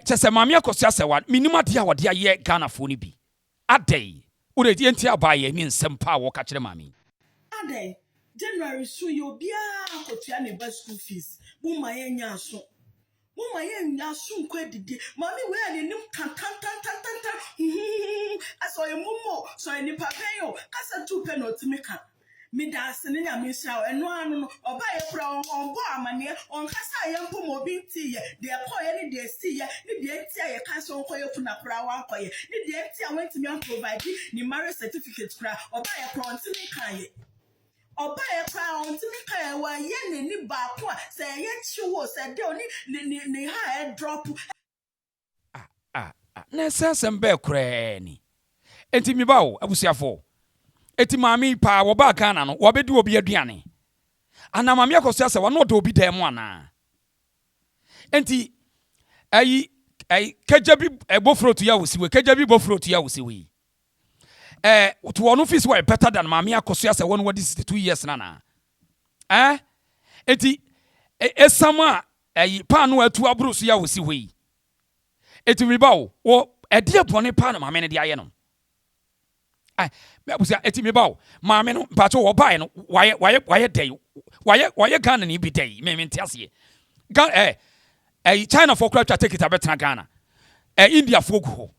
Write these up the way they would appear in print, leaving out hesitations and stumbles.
chese maame AKOSUA Serwaa minima dia wode aye Ghana fo ni bi adai ure die ntia abaye ni nsem pa wo ka kire maame adai January so yo bia akotua ne ba school fees mu ma yenya aso Mama yen soon didi. Mommy where the new tan. I saw a mumo, so any papayo, cassa 2 penalty maker. Me dancing in a miss and one or buy a brown on bar mania on Cassa and Pumo binti, they are any day see ya, the empty a castle for your puna prawa for you. The empty I went to me on provide the marriage certificate or buy a prawn to me. Oba e crown to me kai wa ye ni ba ko say ye chiwo say de oni ni ha e drop na sasem be kra ni enti mi ba wo abusiafo eti maami pa wo ba Ghana no wo be di obi aduane ana maami AKOSUA Serwaa no do obi dan mu ana enti ayi kajabi bofrotu ya wosiwe kajabi bofrotu ya wosiwe to one office were better than maami AKOSUA Serwaa no what is 2 years na eti esama pa no atu abrusu ya wosiwe eti mi ba wo ede bone pa na maame ne de aye no me abusia eti mi ba wo maame no pacho wo bae no waye dey waye Ghana ni bi dey me ntiase China for crowd take it abetna Ghana India for go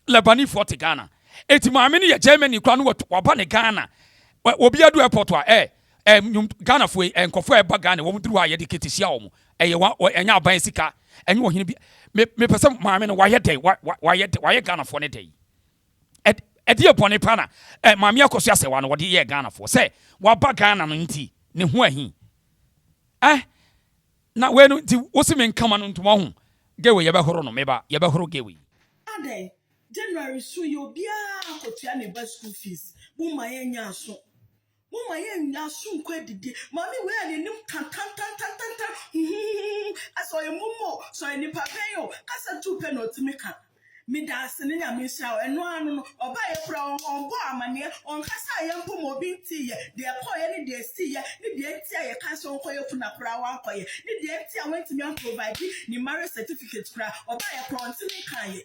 Lebanese for te Ghana eti maame ne ye Germany kra no waba ne Ghana obi adu airport wa Ghana for enkofo eba Ghana wo mduru aye de ketisia wo enya aban sika enye wo hene bi me pese maame no waye dey waye Ghana for ne dey edi ebone pana maame AKOSUA Serwaa no wode ye Ghana for say waba Ghana no nti ne ho ahi na we no nti wosime nkama no ntoma ho gewe ye behoro no meba ye behoro gewe adai January so yo bia akotua ne ba school fees mu ma yenya aso didi mommy where the new tan aso ye mumo so any papayo cassa 2 penalty maker me dancing in a miss and one or buy a brown on bar mania on Cassa and Pumo binti, they are any day see ya, the empty a castle for your puna prawa for you, the empty I went to me on provide the marriage certificate or buy a prawn to me.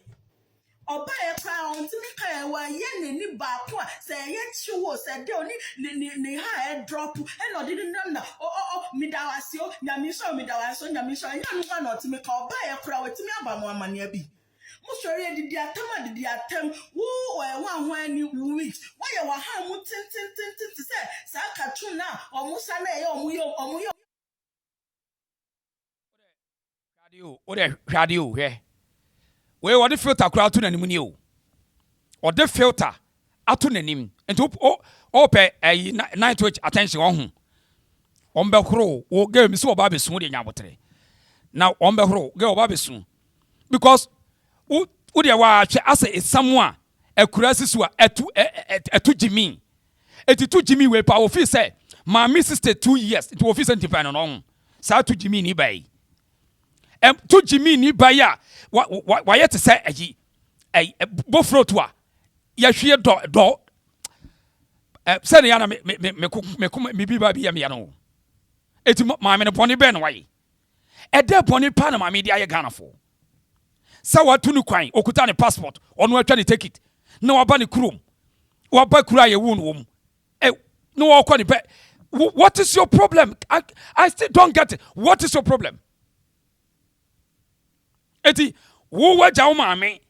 Or buy a crown to me kai wa ye ni ba ko say ye chiwo say de oni ni ha drop and no didn't know me dawasio nyame so me nya no to me ka buy a crown to me aba mo amane bi mo sori didi atem wo wan ni week why you wa ha mu tin say sa cartoon na omusa na ye omu radio he we what the filter crowd to nanim ni o or the filter atu nanim enti o pe night watch attention on be horo wo game so oba besu de nyabotere na on be horo ge oba besu because wo de wa hwe ase esamu a akurasi so etu jimi etitu jimi we pa ofi say my sister 2 years it ofi independent on sa tu jimi ni bai to jimi ni bai ya wa yet say bofro to a ya hwe do say na me bi ba bi ya me no eti maame ne boni be no waye ede boni pa na maame di aye Ghana for sa wa tunu kwan okuta ne passport ono atwa ne take it na wa ba ne krom wa ba kura ye wu no wom no wa kwa ne pe what is your problem? I still don't get it. What is your problem? Eti wo waja wo maame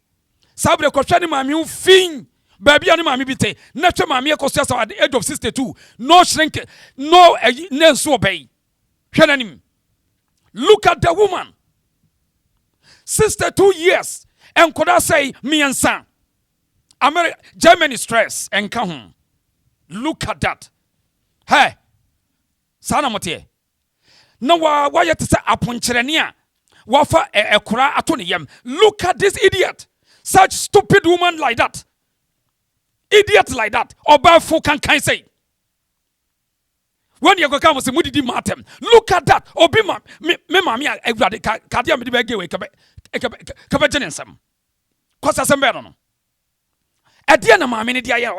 sabre ko hwani maame u fin baby ani maame bite na hwe maame AKOSUA Serwaa at the age of 62 no shrink no nenso obey hwenanim. Look at the woman 62 years and could I say me and son America Germany stress and come. Look at that. Hey sana motie na wa yet say aponcherenia wafa ekura ato ne yam. Look at this idiot, such stupid woman like that, idiot like that oba fo kan say when you go come say mudidi matem. Look at that obi me mami agrade kadia me be gewe kebe jenensem kosa sembe no ade na mami ne dia ya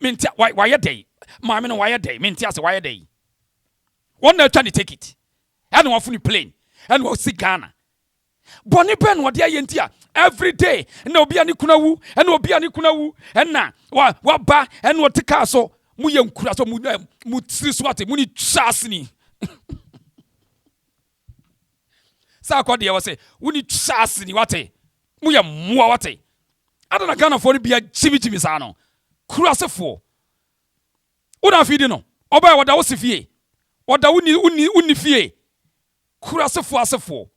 mintia why day mami no why day mintia say why day one na try to take it and one funny plane and we see Ghana Boni ben what dia yentia every day na obi ani kuna wu na obi ani kuna wu na wa ba na what tika so mu ye nkura so mu tiri so ate mu ni chase ni sa ko de say wuni chase ni wate mu ye muwa wate adana Ghana for bia chimi sa no kurasefo una fidi no oba wada wo sefie wada uni fie kurasefo asefo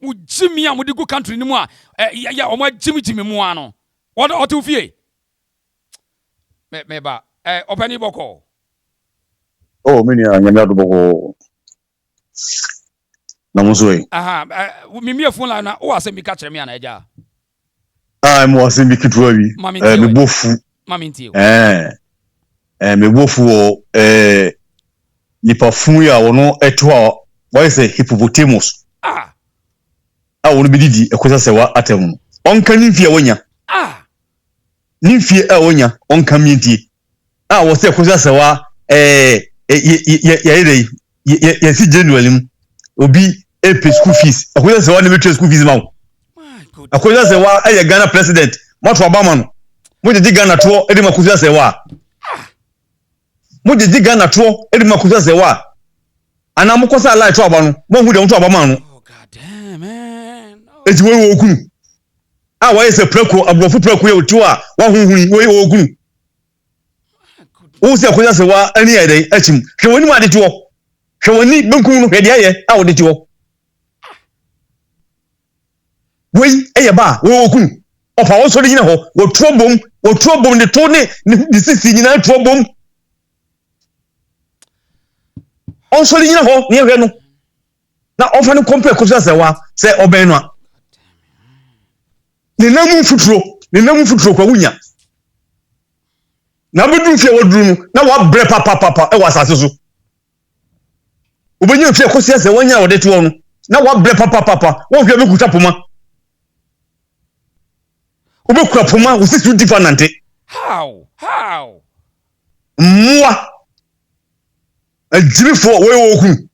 mu jimi am de go country ni mu a ya o ma jimi mu ano wada otu fie me ba opani boko oh mini anyame adoboko na musoi aha mi phone line na o asem bi ka kire me ana eja mo asem bi kitwa bi me bofu mami ntie me bofu nipa fun ya wono eto a why say hippopotamus wono bi didi ekosa sewa atem onka nimfie wonya nimfie wonya onka mientie wo say ekosa sewa ya si genuine obi pay school fees ekosa sewa na metwe school fees ma ekosa sewa Ghana president Mato Obama no mo de Ghana to edi makusa sewa mo de Ghana to edi makusa sewa ana mo kosa light to aba no mo hu de to aba ma no oh god damn man eti we okunu wa ese preko abrofu preko ye otu a wa hunhuni we okunu o se kosa sewa ani ya dai achim hwe woni ma de to hwe woni benkun no hwe de aye wo de to we eye ba we okunu opa wo so de nyina ho wo trobom de to ne sisi nyina trobom on so de nyina ho ne hwe no na ofa no compare kosa sewa se oben no a ne namu futuro kwa wunya na bedu fie woduru no na wa bre papa e wa asase so obenye fie kosa sewa nya wo de to no na wa bre papa wo hwe be kuta poma obekura poma wo sisi different how mwa ajiri fo we okun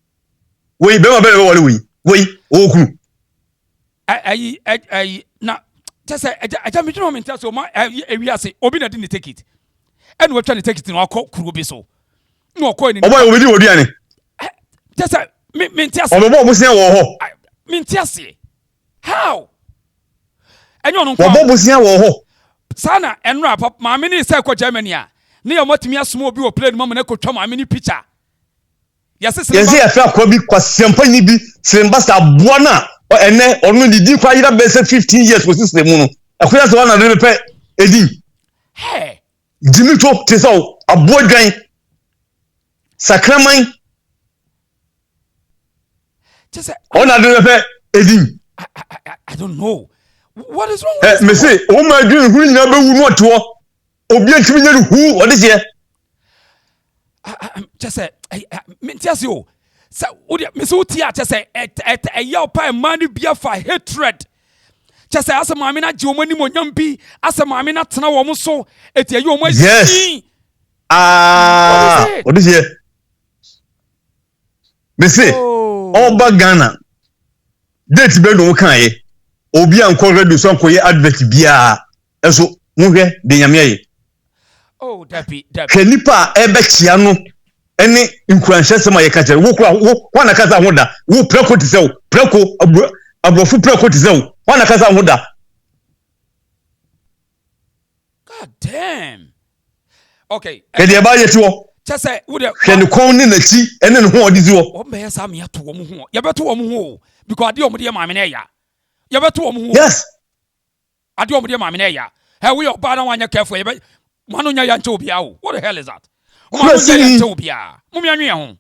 we be ma be wole we okun ai na just aja me drum mental so ma ewiase obi na di ni take it and we try to take it no akọ kuro bi so no akọ ni oboy obi di oduane just mental obobo bo se wo ho mental how enyo no obobo bo se wo ho sana enra pap ma me ni say ko Germany a ne ya motimi asmo obi o plane mama na ko twa ma me ni picture yes ya fa ko bi kwasempa ni bi sembasa boa na ene onu didi kwa yira be 15 years ko system no akoya se wana de pe edi jimi to te so abodwan sakraman just ona de pe edi I don't know what is wrong with me say o ma dwin hu nyina be wu no to obi antimi nyeru hu o de je just say mentias yo sa me so tia just say ya pa man bia for hatred just say asa maame na je o mani monyam bi asa maame na tena wo mo so eti ayi o mo yes what is here me say oba Ghana date be no kan ye obi anko ready so anko ye advert bia eso mu hwe de nyame ye oh dapi kenipa ebe chia no ene nkuranhye sema ye ka kere wo kwa na kasa hoda wo preko tisew preko abrofu preko tisew kwa na kasa hoda god damn okay kede ba ye tiwo just say wo de kene kon ni na chi ene ne ho odi tiwo o be yesa me ato wo mo ho ye beto wo mo ho because ade o mo de maame na ya ye beto wo mo ho yes ade o mo de maame na ya he we oba na wanya careful ye be manu nya ya nche obi awo what the hell is that manu nya ya nche obi a mo me anwe ho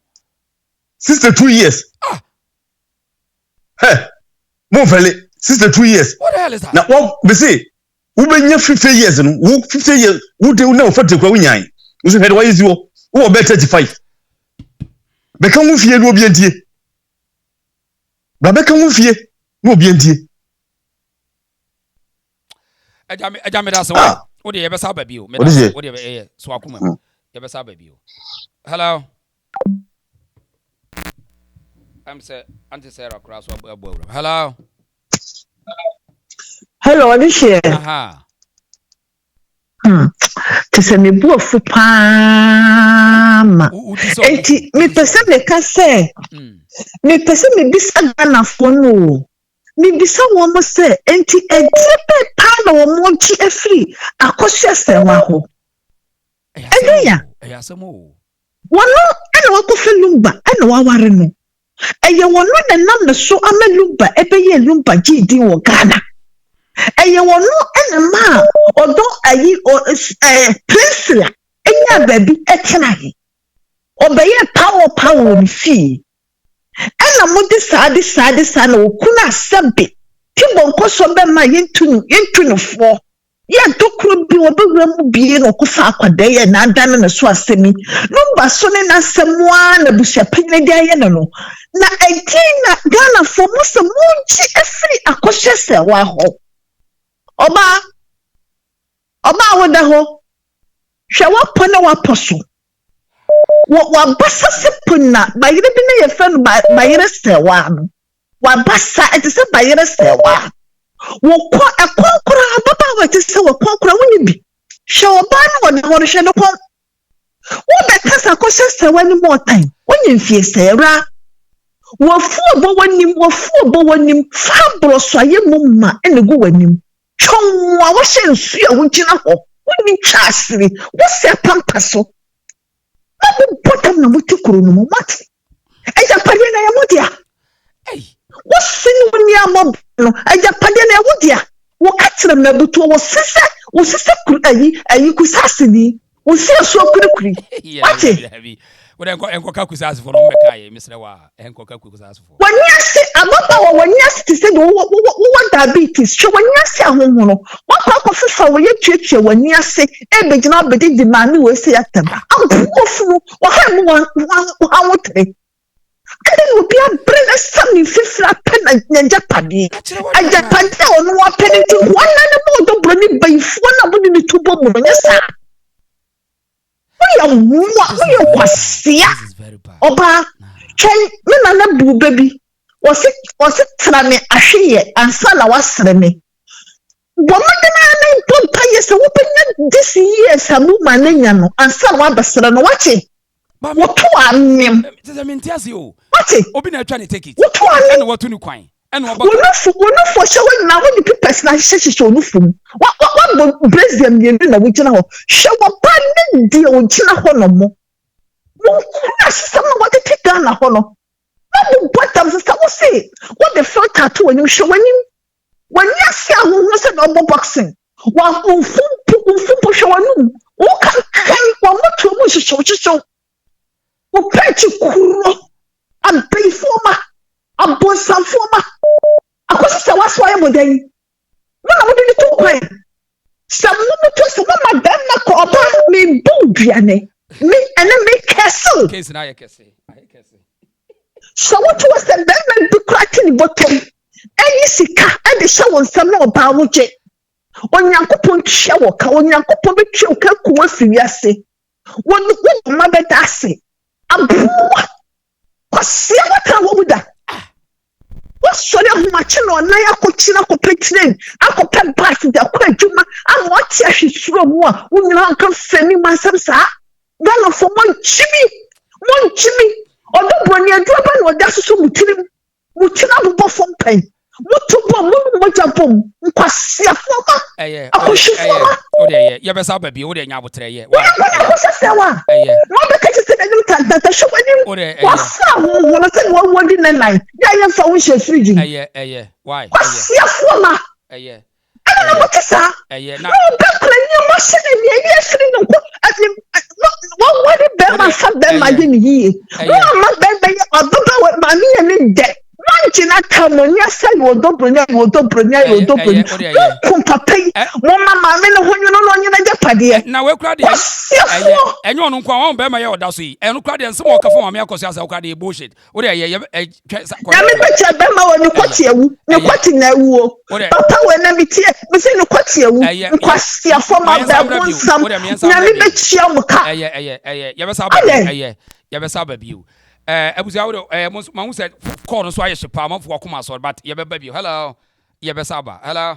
62 years hey mo fele 62 years what the hell is that na wo be say wo benya 50 years no wo 50 years wo de na wo fate kwa wunyan wo so head why ziwo wo be 35 be kan wo fie no obi antie ba be kan wo fie no obi antie eja me da so wo de ye be sa ba bi o me da wo de so akuma ye be sa ba bi o hello I'm say Auntie Sarah cross what hello. Hello, this year. Aha. To send me book for Pam. Enti, me person me can say. Me person me bisa Ghana phone. Me bisa woman say. Enti, tepe pan or monchi e free. AKOSUA Serwaa ho. Edeya. Eyasemo. Wano, ene wako fe lumba. Ene waware no. Eye wano na nam na so ame lumba. Ebe ye lumba GD wo Ghana. Eye wono enema odo ayi prinsila enya baby ekenahi obeye power ni fi ena mudi saade na okuna asabe tibo nkoso be ma yentunu fo ya dokro bi obewura mu bie no kofa akwada ye na adane na so asemi numba so ne na semwa na busia panyina dia ye no na again na Ghana for musa munchi efri AKOSUA Serwaa ho Oba woda ho hwe wapona waposo wa basa sepuna bayire bi na ye fan bayire Serwaa no wa basa etese bayire Serwaa wo ko ekonkora baba wetese wo konkora woni bi hwe oba no wona wo hwe no kon wo be kasa AKOSUA Serwaa ni more time woni mfie Serwaa wo fu obo wonim fabro so ayemuma enegu wanim Chongwa washe nsuya wunchina ho wuni chasiri wase pampaso mabu bottom na muti kurunu mu mati eja pade na yamudia wase ni wuni amabu no eja pade na yamudia wakatira mebutu wosise kuru ayi kusasi ni wosi aso kuri wati enkoka kusasi for no mekaye misre wa enkoka kusasi for wanyase ababa wanyase ti se wo diabetes hwe wanyase ahohono wakwa fifa wo yetwetwe wanyase ebegina bedi di mani we se yataba abuofu waha mu awotre ade no bia brena sami fifra pen na japade ajapade ono wa pen ti wana ne mo do broni bayfo na bodi ni tubo mu nyasa we kwasia oba chen me na na bu baby wasi trame ahweye ansa na wasre me bomade na imponta yesa wo penya this years amu manenya no ansa wa basra no wache woto anem tese mentiasi o wache obi na atwa ne take it woto anem na watu ni kwan ena oba wono fo shewe na woni pipes na hyehyehye onufum wa president mienu na wogina ho shewa ba ne die ogina ho no mo kuna system na wate tika na ho no na bottom system wo say what the filter to when you show when you see who say no boxing wa ufumpu show anu wo kan wa moto mo hyehyehye wo peti kuro am pay forma abonsan forma AKOSUA Serwaa so aye modan na wo de to kwan samu to so ma dan na ko oba me bu duane me ene me kese case na ye kese so what was the man be cracking the bottom any sika e de hye won sam na oba wo je onyankopon hye wo ka onyankopon be twe ka ku afiri ase won ma be da ase abu kwase wata wo buda sorry much no na yakochira ko petrol akopɛ back da kwa adwuma amoti ahwesuro mu a wonyina anka fani masam sa galo fo monchimi odo Broni adroba no da so mutirim mutina bobɔ fom pen mutubo mu japom nkwasea foma AKOSUA o de ye be sa ba bi o de nya abotre ye wa AKOSUA Serwaa no be ka ti se na nta data show ani wa fa wona se wo wodi na nine ya ye fa wo she fridge why kwasea foma ana mo tisa na be kra ni machine ni ye firi no ko wo wodi be ma fa be ma de ni yi wo ma be odoba ma mi ni de Manchina kamonya sai wodo bronya kumpapai mama mama no honyo no nyina japade na we kra de enyo no kwa won be ma ye oda so yi eno kra de nsem o ka fo mama AKOSUA Serwaa kra de bullshit o de ye na me beche be ma woni kwati ewu ne kwati na ewu papa we na mitie me se ne kwati ewu kwasi afo ma be wonsam na me beche am ka ye be sa ba ye be sa ba bi o Abusia wo ma hu said call no so aye shepa ma fo akoma so but ye be ba bi hello ye be saba hello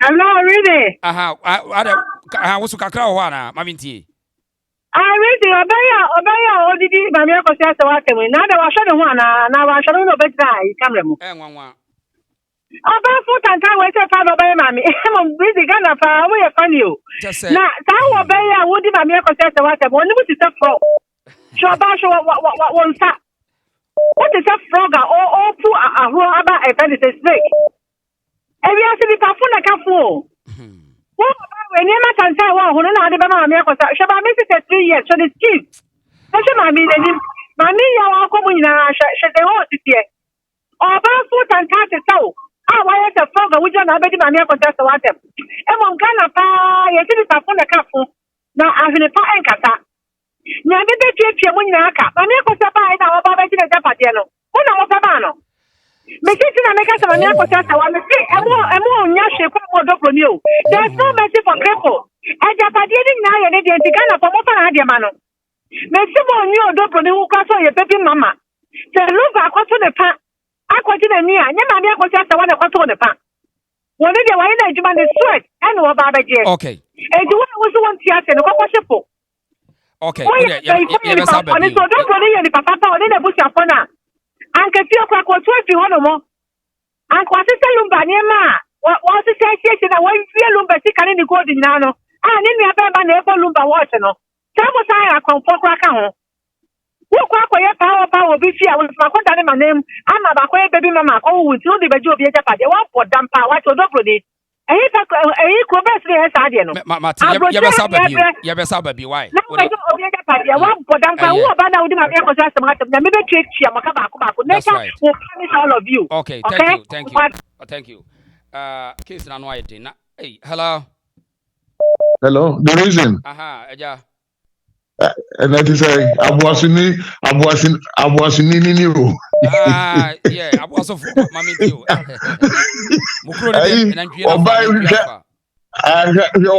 Hello, really? aha wo so kakra wo ana ma mintie I really obaya odidi ba me ko se wa temi na da wa hwe ne ho ana na wa hwe no be try camera mu nwanwa oba fu tanta we se fa obaya ma me mo busy Ghana fa wo ye funny o na ta wo obaya wo di ba me ko se wa temi oni mu ti se fro so ba so wo nsa what is a frog or pu ahro aba e fa the snake ebi asili ta fu na ka fu wo ba we ni ma tanta wo ho na ade ba ma me ko sa so ba me 3 years so the chief so ma mi ni ma mi ya wa ko mu nyina she de ho titie oba fu tanta te tawo wa ye se frog wo jo na be di ma me ko sa wa tem e mo Ghana pa ye ti ta fu na ka fu na ahene pa enkata nya be be tue mu nyina aka ma me ko sa ba ida wo ba be ti na japade no wo na mo pa ba no me ti na me ka sa ma me ko sa wa me ti emo nya hwe ko mo do Broni o there's no mercy for people e japade ni na ye ne de Ghana for mo fa na de ma no me si mo nyi odo Broni wo kwa so ye pepi mama se luva akwato ne pa akwati na ni a nya ma me ko sa wa na kwato ne pa wo ne de wa ina adwuma ne sweat and wo ba ba je okay e di wo so won ti ase no kwakwa shepo okay ye be saba bi so do Broni ye ni papa pa oni na busi afona anke ti okwa ko to fi hono mo anko asese lumba ni ma wo asese na wo vie lumba ti kan ni gold nyina no ni nua ba ba na e lumba watch no ta mo sai akonfo kra ka ho wo kwa ko ye pa wo bi fi a wo fa konta ne manem ama ba ko ye baby mama ko wu ti o di beji obi e japade wo po dampa wa to do Broni ko be se e sa de no ye be saba bi why obi e japade wa po dampa wo ba na wo di ma e ko sa sem hatem na me be tue amaka ba ko nature will punish all of you okay thank you case na no ayde na hey hello the reason eja and that is abuasini ni o yeah abuaso ma mintie o mukro ne na ntwie na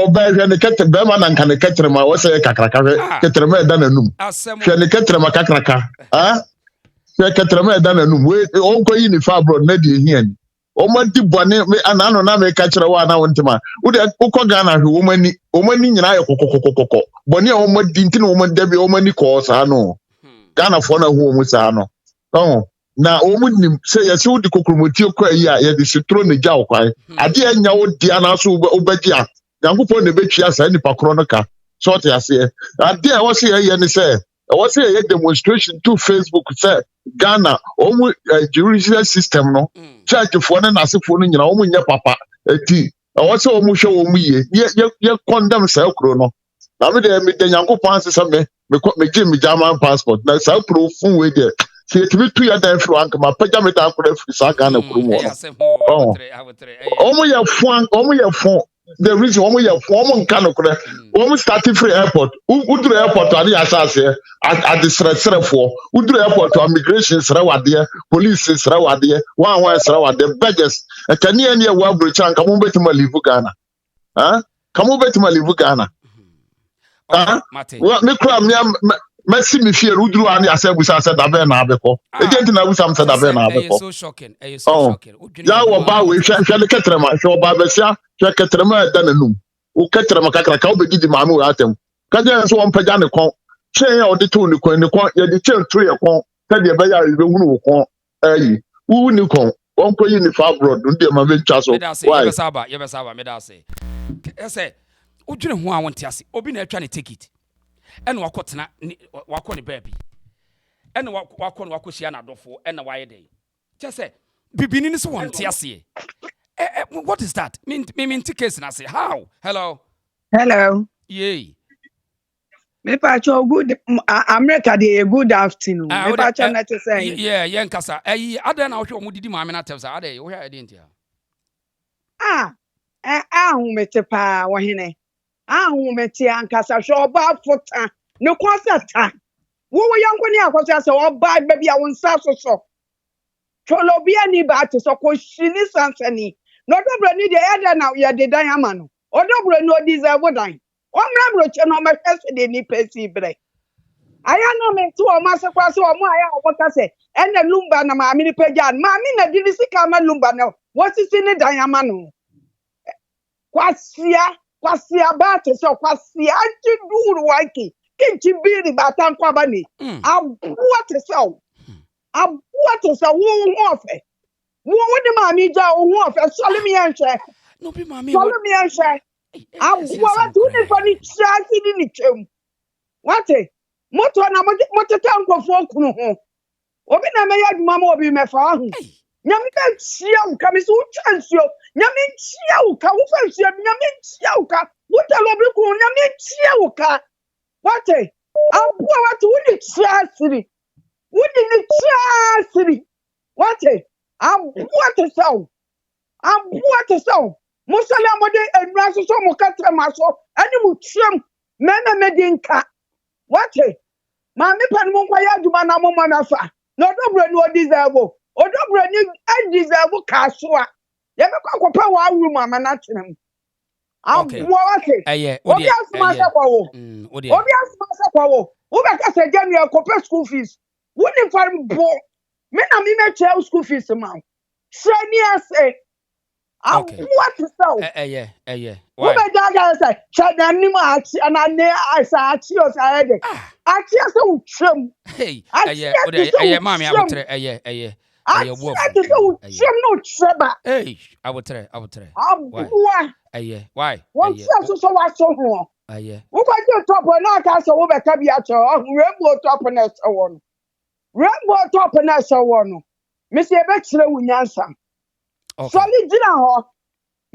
oba ne kete be ma na nka ne ketere ma wo se kakraka ketere ma da nanum hwe ne ketere ma kakraka hwe ketere ma da nanum we onko yi ni fa abroad na di hian o ma di bone me anano na me ka kire wa na wontima wo de ukọ Ghana hwe o mani nyina aye kokokokoko bone o ma di ntini o ma dabi o mani ko sa no Ghana fo na hu o mu sa no na o mu nim se ye se wo di kokromoti ko ayi a ye di sitro ne gya okwan ade anya wo di ana so wo bagi a yankopon ne betwia sa nipa kro no ka so te ase ade a wo se ye ne se wo se ye demonstration to Facebook say Ghana o mu judicial system no church fo ne nasefo no nyina o mu nya papa eti wo se o mu hwe o mu ye condemn sa kro no na me de yankopon se me gye me German passport na sa kro fun we de se etimi tu ya dan fro anka ma pagya me dan kro afri sa Ghana kro mu o mu ye fun the reason o mu ye fun o mu nka no kro o mu start free airport udru airport ani asase at the srefo udru airport immigration srewade police srewade wan srewade badges ekani ani e wa brocha anka mo betima live Ghana kamo betima live Ghana me kra Messi me fear udru ani asebusa se da be na abeko ejenti na busa mse da be na abeko so shocking ya wo ba we hwe ne ketrema hwe ba besia hwe ketrema da nanum o ketrema kakra ka obegidi maame wo atem ka je so on pagya ne kon hwe ya odi to ne kon ye di chen tru ye kon ka de be ya be hunu wo kon ayi wu ni kon on ko yi ni fa abroad ndi ma be twa so why ye be saba me da say ese udwene ho a wonte ase obi na atwa ne ticket ene wakotena wakọ ne baabi ene wakọ hia na adofo ene waye dey say bibini ni so wonte ase what is that me case na say how hello yay me pa cho good America dey good afternoon me pa cho na to say yeah nkasa ada na wo didi maame na tell say ada wo hia dey ntia hu me te pa wo hene hu me te ankasa hwe oba fota ne kwasata wo yanko ni akwasa se oba baby a wonsa so tolobia ni ba te so ko shini sansani no dobro ni de eda na ye de dan ama no odobro no deserve dan omra bro che no ma hwese de ni pesi bre aya no me to o ma se kwa se o mo aya o boka se ene lumba na ma mi pejan ma mi na di sika ma lumba no wasisi ni dan ama no kwasia ba to so kwasia ji duru wanki kinchi biri batan kwa bani abuwa to so wo ofe wo de ma mi ja wo ofe sole mi enhwe no be ma mi sole mi enhwe abuwa to ni fani chasi ni twem wate moto na moto tankofo kunu ho obi na me yaduma ma obi me fa ho nyame ka chia uka me so chansuo nyame chia uka wo fa chia nyame chia uka wo talo bi ku nyame chia uka wate abuwa wate wo ni chia siri wate abuwa to so mo sale amode enra so so mo ka tra ma so ani mo twem me dinka wate ma me pan mo kwa yaduma na mo ma na fa no dobro ni odizago odobro ni deserve KASUA ye me kwa kopa wa ru mama na tenem abuwa wate obi asuma se kwawo obi asuma se kwawo wo be ka se janu kopa school fees wo ni farm bo me na me che school fees ma shani ase abuwa to so wo be jaga se shada ni ma achi anane asa achi o sa ede achi ase utwem mami abotre I will try. Hey, I will try. Why? One so what so who? Who got your top or not? I saw over Cabiacho, Rainbow top and so on. Rainbow top and so on. Mr. Bexler will answer. Solid general.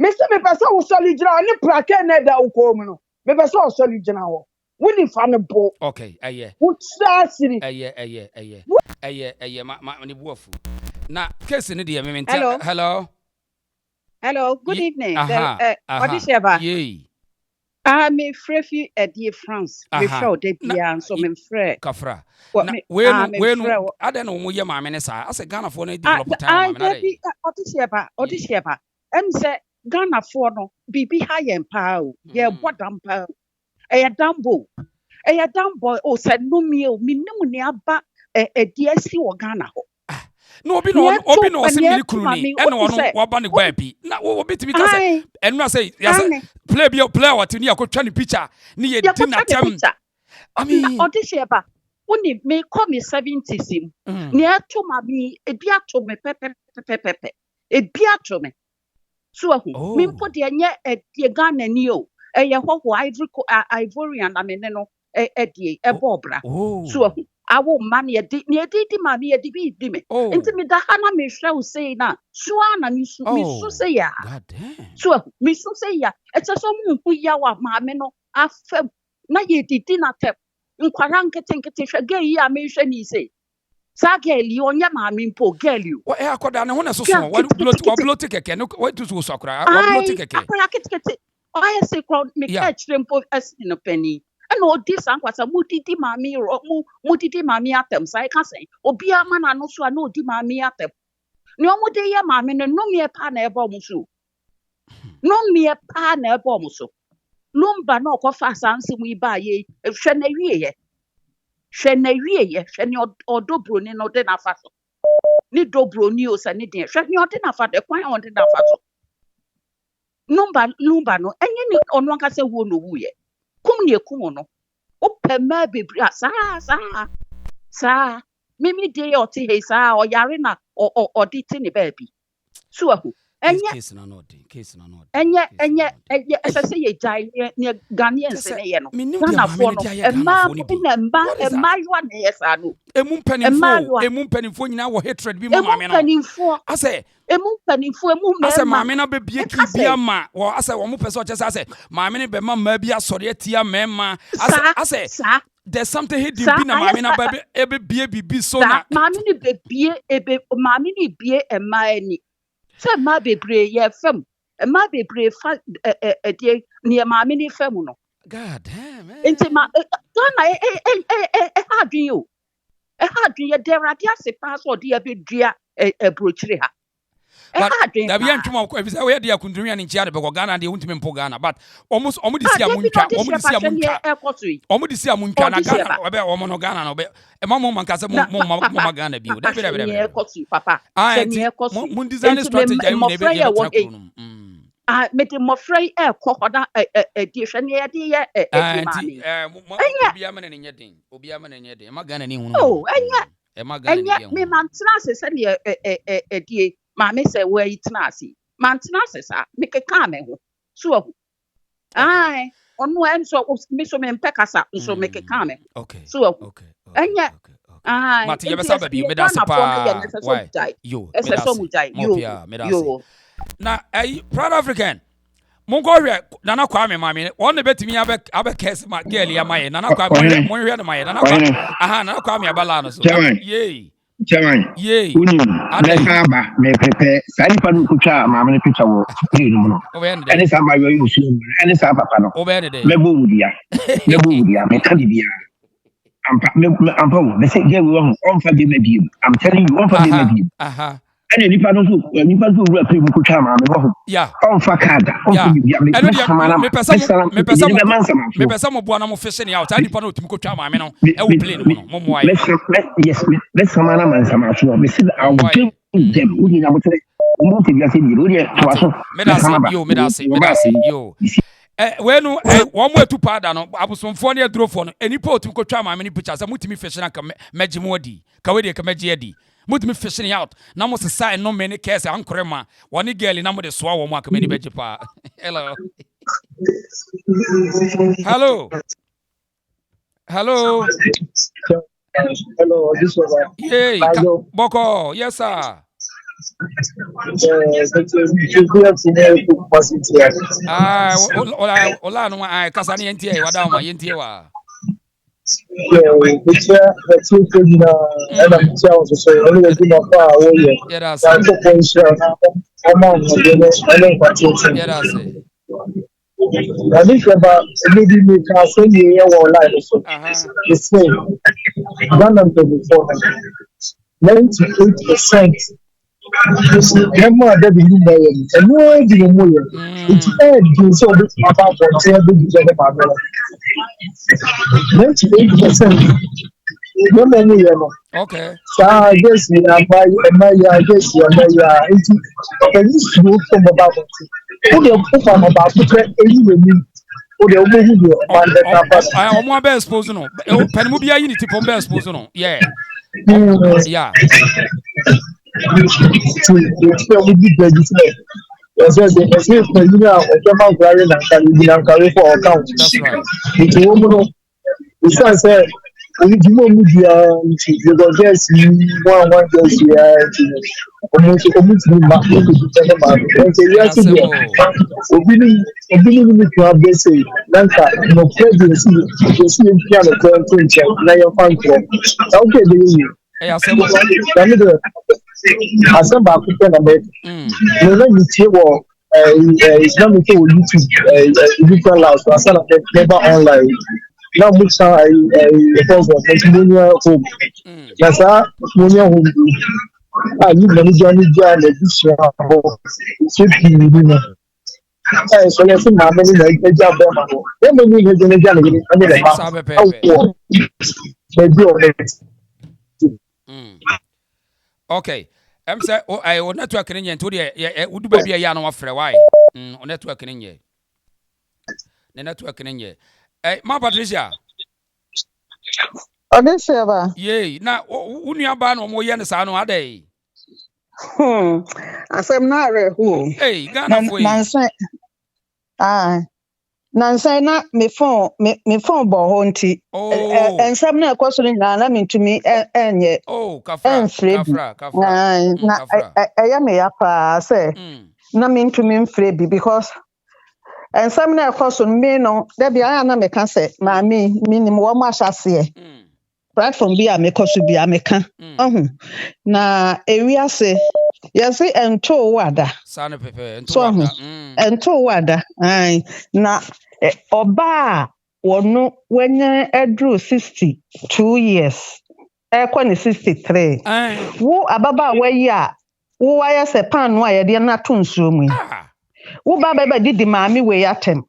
Mr. Mepaso solid general, and the plaque never come. Mepaso solid general. Winning from the boat. Okay, What's that city? My wolf. Now, case in the Hello, good evening. I'm a free at dear France. Before they be so I'm free. Kafra. When I don't know your mamma, I said Ghana for a develop time. Odisheba. Say Ghana for no be high and pow. Yeah, what damn pow. A dambo. A dambo, oh, said no meal, me no near back a DSC or Ghana. No, be no simply crooning, and one wabani wappy. Now, what be to me? And I say, yes, play your player what you need a trying picture. Near dinner. I mean, Odisheba. Only may call me 70 near to mammy, a beato me pepe, a beato me. So, me put the near at the Ghana neo, a yaho Ivorian, I mean, no, a bobra. So, I won't money a did near did mammy a debate dimmy. Into me, the Hannah may shall say now, Swana, Miss say ya. So, Miss say ya, it's a song who yawa, mamma, I felt na ye did dinner tap. Nkwaranke tenkete gay ya me shani say. Sa girl you on ya mami po girl you. What air koda na wona so so what blow take no what to so sakra what blow take akra kete I say crowd me catch them po as in a penny. And all this ankwasa mudidi mami ro mudidi mami atem sai ka say obi ama na no so na odi mami atem. No mo de ya mami no me pa na ebo mo so. No me pa na ebo mo so. Lumba no kofa sansi mu iba ye hwe na wie ye hwe ni odobroni no de na faso ni dobroni o sa ni de hwe ni ode na faso kwan ode na faso lumba no enye ni onu aka se wo no wu ye kum ni ekum no opema bebri sa mimi de o ti he sa o yare na odi ti ni ba bi so ahu case na no enye say ye jai ne Ghanaians ne ye no na for no emma yo na yes anu emu mpanimfo nyina wo hatred bi mama me no ase emu mpanimfo emu me ase mama na be bie ki bia ma wo ase wo mo pese o chese ase mama ne be mama bia sori atia mema ase there's something hidden bi na mama na be bie bibi so na mama ne be bie mama ne bie emma ani. Say ma bebre ye fem ma bebre fa de ne ma me ni fem no god damn enti ma Ghana hadwin yo hadwin ye de rade ase pa so de abedua brochire ha but there be ntwom ko ebisa we dey akundumi an nchia de be Ghana de untimi mpo Ghana but almost omo de si amuntwa omo de si amuntwa na Ghana obe omo no Ghana no be e ma mo manka se mo Ghana bi o da be papa mun design strategy ayi ne be dey mete mofrey kokoda di hwene ye di ye mami obi amane ne nyeden obi amane ne nyeden ma Ghana ni hunu oh enya me mantena se ne die mami se we itena ase mantena se sa me keka me ho so ahu ai onu enso me so me mpekasa so me keka me okay so ahu enya ai mate ye be sa ba bi me da se pa yo me da se na proud African Mungo hwe nana kwa me mami won ne betimi abe kese ma girl ya maye nana kwa me mo hwe na maye nana kwa nana kwa me abala no so ye ye uni na saba me pepe sani pa no kutwa mama ne picture wo screen mu no ene saba yo yusu ene saba papa no me bo wudia me kan dia ampa me say girl we on fa be me bi I'm telling you on fa be me bi ene nipa no wura pe mu kutwa ma me ho ya on fa kada on fa bibia me pesa mo boa na mo fish ne out nipa no otimi kutwa ma me no e wo plane mo mo ai let's samana man sama so me see I will give them uni na mo tere mo te bia se ni ro to aso me da se yo we no wo mo etu pada no abusomfo ne adurofo no enipa otimi kutwa ma me ni picture say mutimi fish na ka magimo adi ka we de ka magi adi mutimi fishing out na mo sesa no many case ankrema woni girl na mo de soa wo mo akamani beji pa hello this was hey boko yes sir ola no ai kasa ne yentie wada ma yentie wa the two things and I'm telling you, so only the thing of our way. Yeah, that's it. I think about maybe we can send you online. So the same. One of the 98%. Remember that the million and no idea more. It's bad so about what 98%. Okay. So I guess we are by I guess you are can you go from about I be expose no. Pen mu bia yi ni tipo be expose no. Yeah. Yeah. That's right. Besides that, we do not need the guess one guess almost it's not me to YouTube, different lives, so I said never online. Now, which I testimonial home. Yes, testimonial home. I need many journey this year. So let's see how many like job them. Then we need to journey. Okay. Say I will network in to the would be a yan of why on network in ye. The network in ye. Ma Patricia. Odeseva. Yea, now unia ban or more yan sano a day. Asem na rehu. Hey, Ghana for Nansa na me phone bo ho nti ensem na ekoso na me ntumi enye kafra na eya me ya pa say na me ntumi mfre bi because ensem na ekoso me no da bia na me ka say ma me minim wo ma hyase platform bi a me koso bi a me ka na ewiase yesi ento wada sana pepe ento wada ento wada na oba wonu wenye edru 62 years ekwa ni 63 wo ababa wayi a wo waya se pan no aye de na to nsuo mu wo ba ba didi maami we atem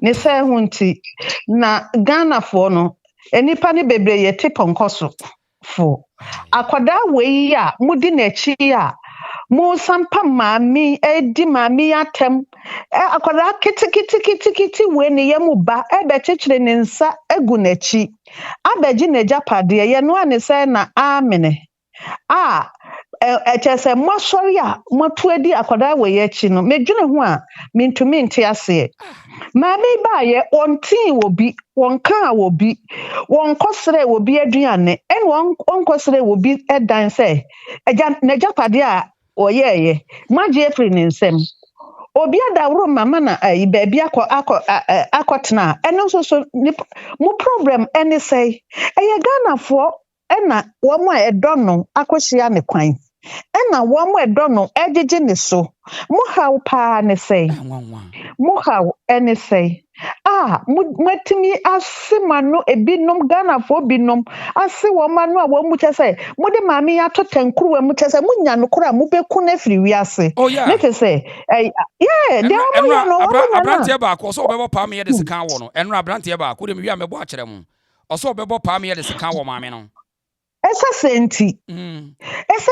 ne se hu nti na Ghana fo no enipa ne bebre ye tiponkoso fo akoda we ya mudi na chi ya mo sampa maami edi maami atem akoda kiti we ne yemu ba ebe chechire ne nsa egu na chi abeji na japade ye no ane se na amene echese mosori a motuedi akoda we ye chi no medwene ho a mintumi nte ase maami ba ye ontin obi wonka obi wonkosere obi aduane en wonkosere obi edan se eja na japade a oyeye maje efri ne nsem obi adawro mama na baby akotena eno so mo problem ene say eye Ghana fo ena wo mo edono akohia ne kwan ena wo mo edono ejeje ne so mo haw pa ne say mo haw ene say mwetimi asima no ebinom Ghana fo binom ase wo ma no a wo mu chese mo de maami ya to tankuru we mu chese munya no kora mu beku na firi wiase ne chese yeah de o mo no abrante ba ko so bebo pa me ye de sika wo no enra abrante ba ko de me wi amebo a kire mu oso bebo pa me ye de sika wo maami no Esa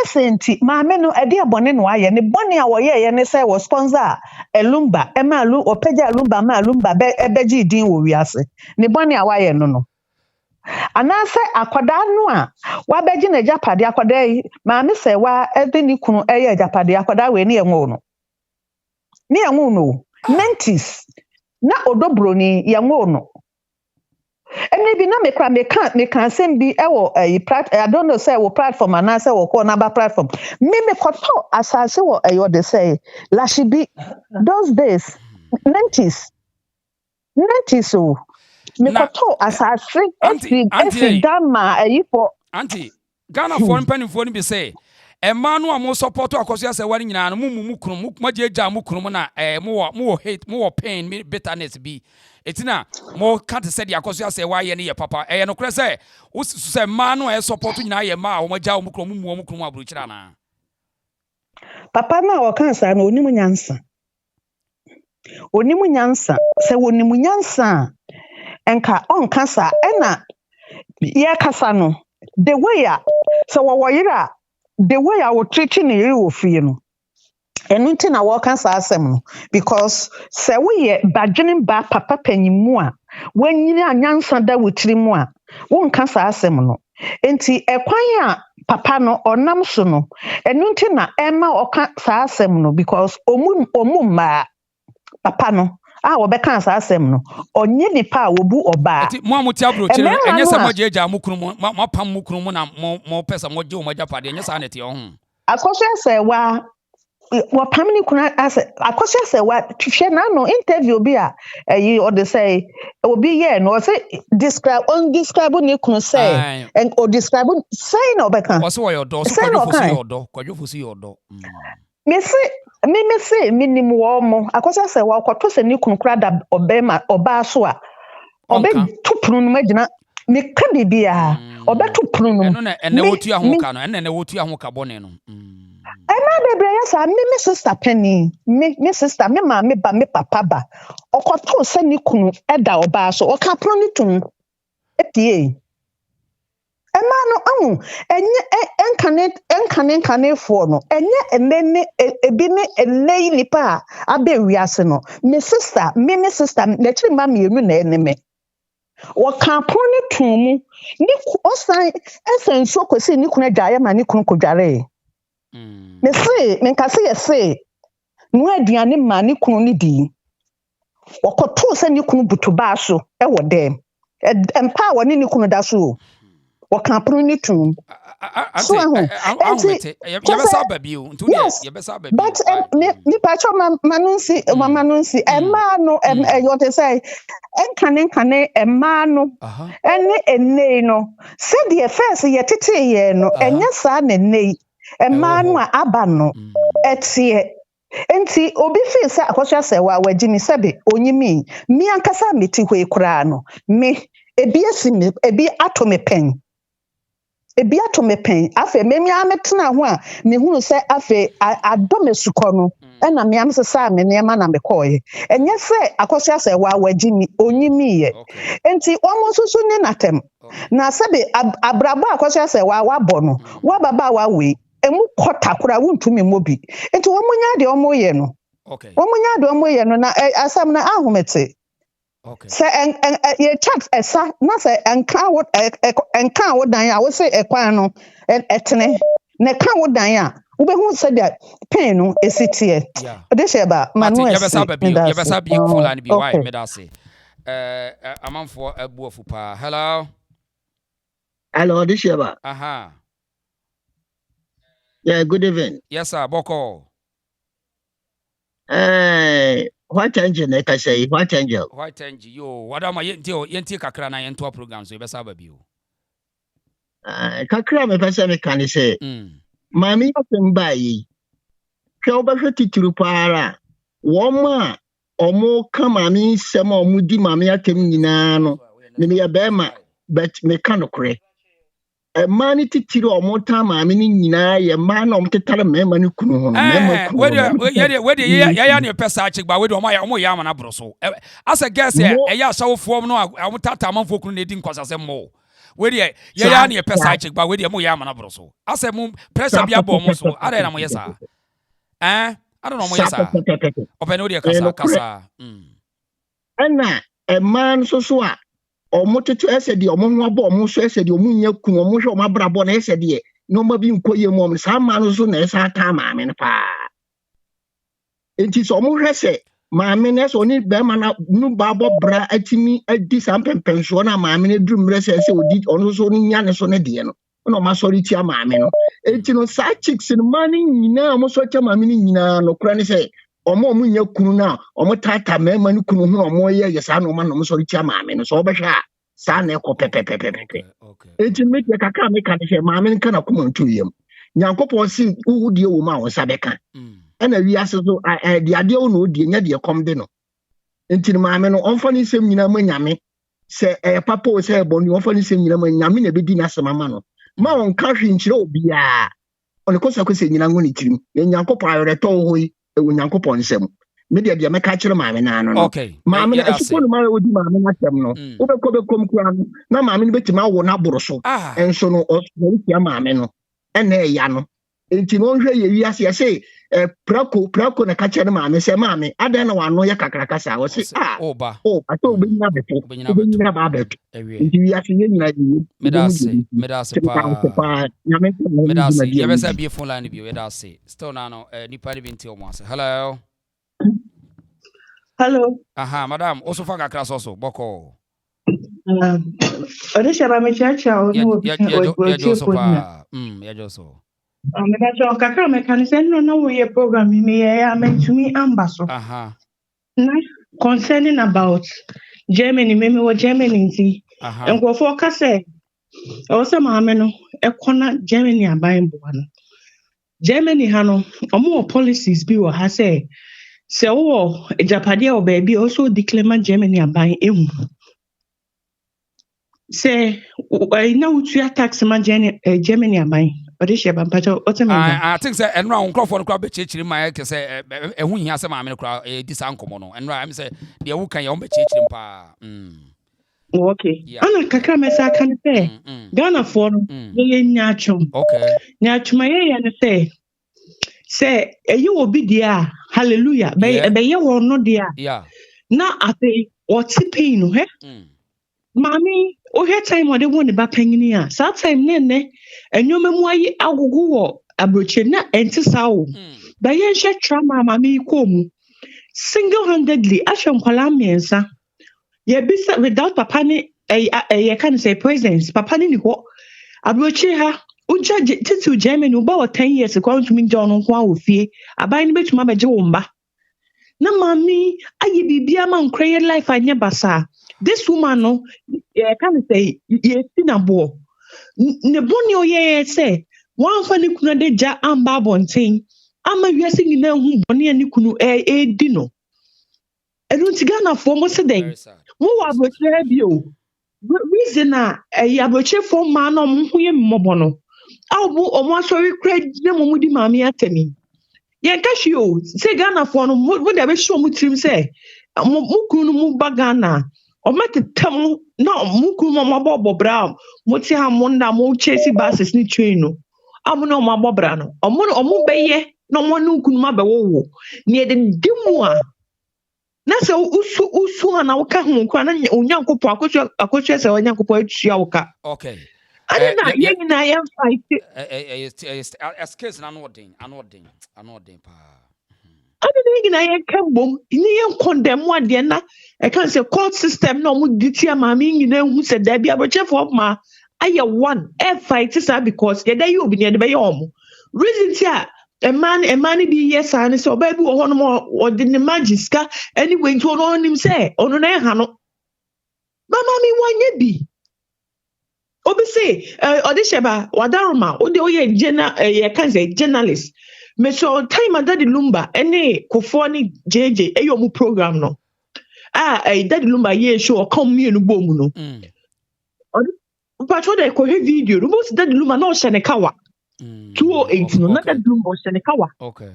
senti maame no ede abone no aye ne bone a wo ye ne say wo sponsor elumba emalu opeja elumba ma elumba be ebeji din wo wiase ne bone a waye no anase akoda no a wabeji na japade akoda yi maame se wa ede ni kunu eye japade akoda we ne enwo no mentis na odo Broni yenwo no emi bi na me kan sembi ewo I don't know say wo platform and say wo call number platform me koto asase wo eyo de say lashibi those days 90s so me koto asase esi dama for auntie Ghana for mpanimfo ni bi say emma no amo support akoso ase wari nyina no mu kunu mu jeja mu kunu na mo hate mo pain me bitterness bi etina mo can't say the akoso ase wa ye ne ye papa no kure say wo say ma no support nyina ye ma wo maja mu kunu aburu kira na papa na o kan sa na onimu nyansa se wonimu nyansa enka on kasa ena ye kasa no the way so wo yira the way I would treat you fie no enu nti na wo kan sa asem no because se we ye badwenin ba papa panyimu a wanyini anyansa da wotirimu a wo kan sa asem no enti ekwan a papa no onam so no enu nti na ema oka sa asem no because omu ma papa no wo be kan sa asem no onye nipa wobu oba enti mo amuti abro chire enye sa mo jeja mu kunu mo pam mu kunu na mo pesa mo je o majapade enye sa na te ohun akoshe Serwaa wa pamini kuna ase akoshe Serwaa twhwe na no interview bi a or they say obi ye no say describe ni kunu say and or describe say no beka o so wo yodo so kwadwofusi yodo me say minim wo mo akoshe Serwaa kwato se ni kunu kra da obema oba so a obe tupunu no magina me ka bibia obe tupunu no eno na ene wotu ahoka no ene wotu ahoka bone no Ema bebre yasa me sister penny me sister me ma me ba me papa ba okoto se ni kunu eda oba so oka proni tun etie ema no ahu enye enkane fo no enye enene ebi ne enei nipa abe wiase no me sister na chiri ma me enu na eneme oka proni tun mu ni osan esenso kwesi ni kunu dwaye ma ni kunu kodware me say me ka say yes no aduane ma ne kunu ni di wakoto se ne kunu butuba so e wo dem empa wo ne kunu da so wo kan pro ni tum so you besa baby o ntu you besa baby but me pa cho manunsi emma no you te say enkane emma no ene no se the first ye tete ye no enya sa na nei emma no aba no etie enti obi fi se akosua Serwaa wagimi sebe onyimi mi ankasa meti hwe kura no me ebi asi me ebi ato me pen ebi ato me pen afa me mia metena ho a me hunu se afa adome sukọ no na me am sesa me ne ma na me koye enye se akosua se wa wagi mi onyimi ye enti omo susu ne natem na sebe abrabo akosua se wa wabọ no wa baba wa we emu kotakura wuntumi mobi enti omo nya de omo ye no omo nya de omo ye no na asam na ahomete se ye checks esa na se enka wo dan a wo se ekwan no etene ne ka wo dan a wo be hu se de pain no esitie de sheba manuel yebesa bi full and be why me da say amanfo abuofu pa hello de sheba aha yeah good evening yes sir boko White Angel na ka say White Angel yo wadama yenti kakra na yento program so yebesa ba bi o kakra me pese me kan say mami asem ba yi hwe obahwe tituru paara wo ma omo ka mami sem omo di mami atem nyina no me ya be ma but me kan okre mani titiri omo ta mami ni nyina ye ma na omo tetare mema ni kunu ho mema kunu we ya ne pesa achigba we omo ya amana broso as a guess ya asawofo no omo tata amanfo kunu na edi nkosase mo we ya ne pesa achigba we omo ya amana broso as a mo pressure bia bo mo so ada na mo yesa I don't know mo yesa open we kasa ana man so a omo tetu esedi omo ho abo omo so esedi omo nya kun omo hwe omo abrabo na esedi no ma bi nkoye mo sa man so na esa ta maame ne pa enti so omo hwe se maame ne so ni be ma na nu babo bra atimi adi sam pempenso na maame ne drum re se odi ono so ni nya ne so ne de no no ma sorry tia maame no enti no sa chicks no mani nyina omo so tia maame ni nyina no kura ne se omo nya kunu na omo tata mema ni kunu hu omo ye sa no ma no so tia maame no so obehwa sa na ekọ pepepepepe enti me kaka me kan se maame nka na kuma ntu yem nyankopọ si wudie wo ma wo sabeka na wi ase so de ade wo no die nya de kom de no enti maame no onfa ni sem nyina ma nyame se papa wo se boni onfa ni sem nyina ma nyame na bedi na semama no ma on ka hwe nkyire obi a on ko se nyina ngo ni tirim nyankopọ ayoreto ho yi ewo nyankopọ nsem media dia meka kire maame na no maame na esukọ no ma odi maame na tem no wo be kom kura no na maame no betima wo na boro so enso no o tia maame no ena eya no enti no hwe ye wi ase ya say prako na ka kire maame se maame adan na wano ya kakraka sa wo se ato obi na beto obi na ba beto enti wi ase ye nyina di medase pa nyame medase yebesa bi phone line bi medase still na no nipa ni binti o mo ase hello aha madam also fa kakra so boko odesha ba me chacha o no ya jo so me da cho kakra me kan se no we program me ya mentumi amba so aha na concerning about Germany me wo Germany nti nkofo ka se o se maame no ekona Germany aban bo no Germany ha no omo policies bi wo ha se wo Japade o baby also declare Germany aban ehu se na utu tax ma Germany aban odesha ba mpacho otemena I think say enra onkrofo no kra be chechiri ma ke say ehu hia se maame no kra disa nkomo no enra am say de ewu kan ye on be chechiri mpa okay ana kakra mesa kan say Ghana for no ye nyachum okay nyachuma ye ne say eyi obi dia hallelujah be ye won no dia na ate oti pain no mami o he time o de won ba panyini a sa time ne enyoma mu ayi agugu wo abroche na enti sawo ba ye hye trauma mami ko mu single handedly ahwe nkwala miensa ye bisa without papa ni ye can say presence papa ni ho abroche ha unja titu Germany uba wa 10 years kwa ntumi nja no kwa ofie aban ni betuma beje wo mba na mami ayi bibia ma nkroye life anya basa this woman no can say ye sinabo ne boni oye say wan fa ni kunu de ja amba bonten ama wiase nyina hu boni ani kunu di no enu ti Ghana fo mo se den wo wa abroche bi o reason abroche for man on who ye mobono. I'll bo almost sorry credit them on the mammy at me. Yan cashew, say Ghana for no would ever show me trim say. Mukunu mubagana. Or met the tum no mukuma bobo brown. What's your monda mo chasey basses ni trino. I'm no ma bobrano. Or mubeye, no one who could mabbe wo. Near the dimwa. Nasa usu na waka hu kwa na onyankopɔ akɔhwɛ sɛ onyankopɔ atua woka. Okay. Ana na yɛn na yɛn fight. Excuse na no den pa. Ana na yɛn na yɛn ka bom, ni yɛn condemn adeɛ na I can say court system na ɔmo di tia maame nyina hu sɛ da bi abɔkyɛfo ma ayɛ one air fight sa because yɛda yɛ obi ne yɛde bɛyɛ ɔmo. Reason tia a man be yes and so baby or more the magiska anyway to on him say on hano. Mama me one ye be. Obi say Odisheba Wadaruma Ode ye can say journalist. Me so time daddy lumba any kofoni JJ ayomu program no. Daddy lumba ye show come me no bomu no. But what I call video most daddy lumba no shanekawa. 208 no, not that bloom was Senekawa. Okay.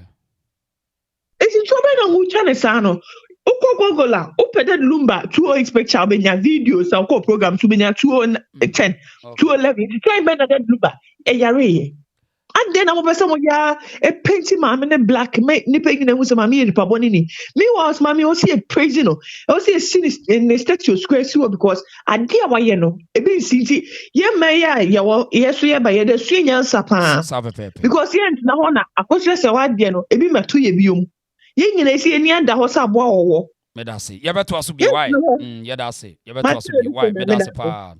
It's in Chobena Muchane Sano. Oko Gogola, Open that Lumba, 208 picture, Benya videos, our core program to Benya 210, 211. Try better than Lumba, a yare. And then I'm over some a painting mammy in a black nipping and was a mammy in Pabonini. Meanwhile, mammy was here praising. I was here seen in the statue square sewer because I dear why you know, a bit city, yes, we are by the senior sapa. Because here now, I was just a white piano, a bit my 2 year bium. Yin and I see any other horse up war. Medasi, you better to be why. Yadasi, you better to be why. Medasi.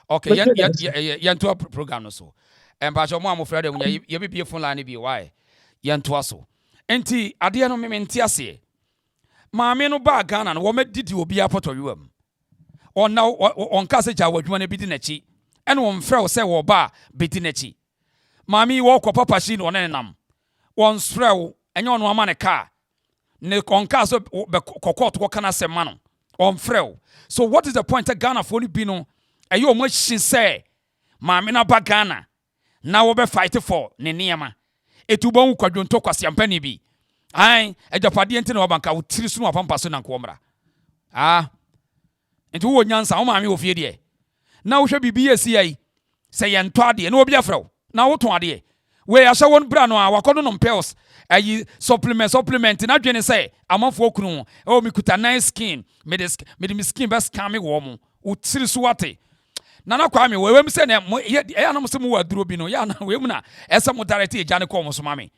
Okay, yan to a program so. And but your mom afraid when you be a phone line be why yan to us. Enti adia no mementiase. Maame no ba Ghana no wo did you be a photo you or now on cassaja what you want to be in a chi and one frail say wo ba beti na chi. Maame wo ko papa shi no nenam. One frail enye on man car. Ne on car so be kokot wo kana se ma no. On frail. So what is the point that Ghana for ni bi no? Ayo mo shi say maame na ba Ghana. Na wo be fight for ne niema etubon kwadwonto kwasiampani bi ai ejapade ente na obanka wo tiri sunu apampa so na nkomra enti wo nyansa wo maame wo fie de na wo hwe bibi esi ai se ye nto ade na obi afrew na wo ton ade we ya hye won bra no a wakodo no pills ayi supplement na dwene se amanfo okunu o mikuta nice skin me the skin best scam me wo mo wo tiri so wate Nana Kwame, we say na ya na musemu waduro bi no ya na we mu na ese mo direct e jane ko mo so mame.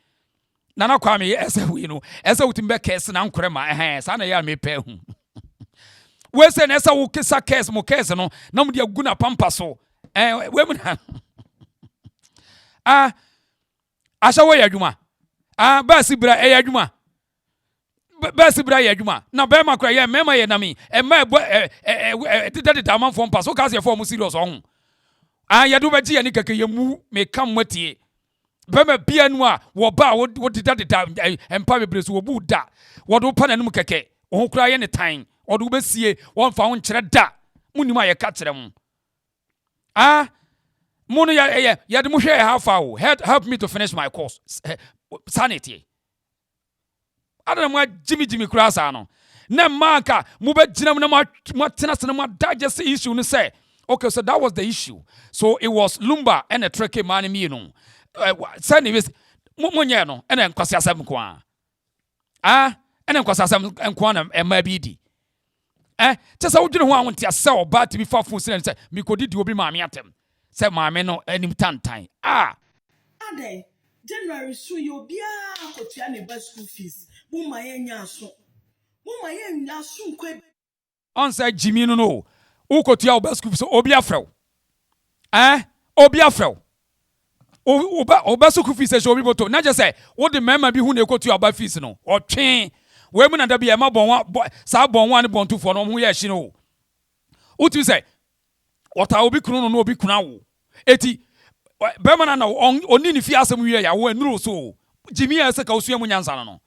Nana Kwame ese we no ese utimbe case na nkore ma sa na ya me pe hu. We say na ese wo kisa case mo case no na mo de agu na pampa so. We mu na asha we yadwuma. Ba sibra e yadwuma. Basi bra ya adwuma na be makra ye mema ye nami e ma did man from pass o cause ye form serious on ya do be ye ni keke ye mu me kam matie be ma bia nu a wo ba wo did empa bebre so wo bu da wo do pa nanum keke o kura ye ne tan wo do be sie won fa won kire da munim a ye ka kire mu munu ya de mu hwe how far help me to finish my course sanity Adamwa Jimmy Crasa no. Na maka mube jinam na matina na digest issue no say. Okay, so that was the issue. So it was Lumba and a tricky man me no. Sani wis munye no ene nkwasi asem kwa. Ene nkwasi asem kwa na mabidi. Tesa wudwene ho awonte ase oba to be fafun sin say me kodi di obi maame atem. Say maame no anim tantan. Ade January so you bia akotua ne ba school fees. Muma yenya so nkwe. On say Jimmy no. Ukotua ba school fees obi afrew. Obi afrew. Oba school fees say obi boto. Na je say wo de mema bi hu na ekotua ba fees no. Otwen. We mu na da bia ma bon sa bon wan bon tu for no hu ye hye no. Utu say ota obi kunu no obi kuna wo. Eti bema na oni ni fi asem wie ya wo enuro so Jimmy ese ka osua mu nyansa no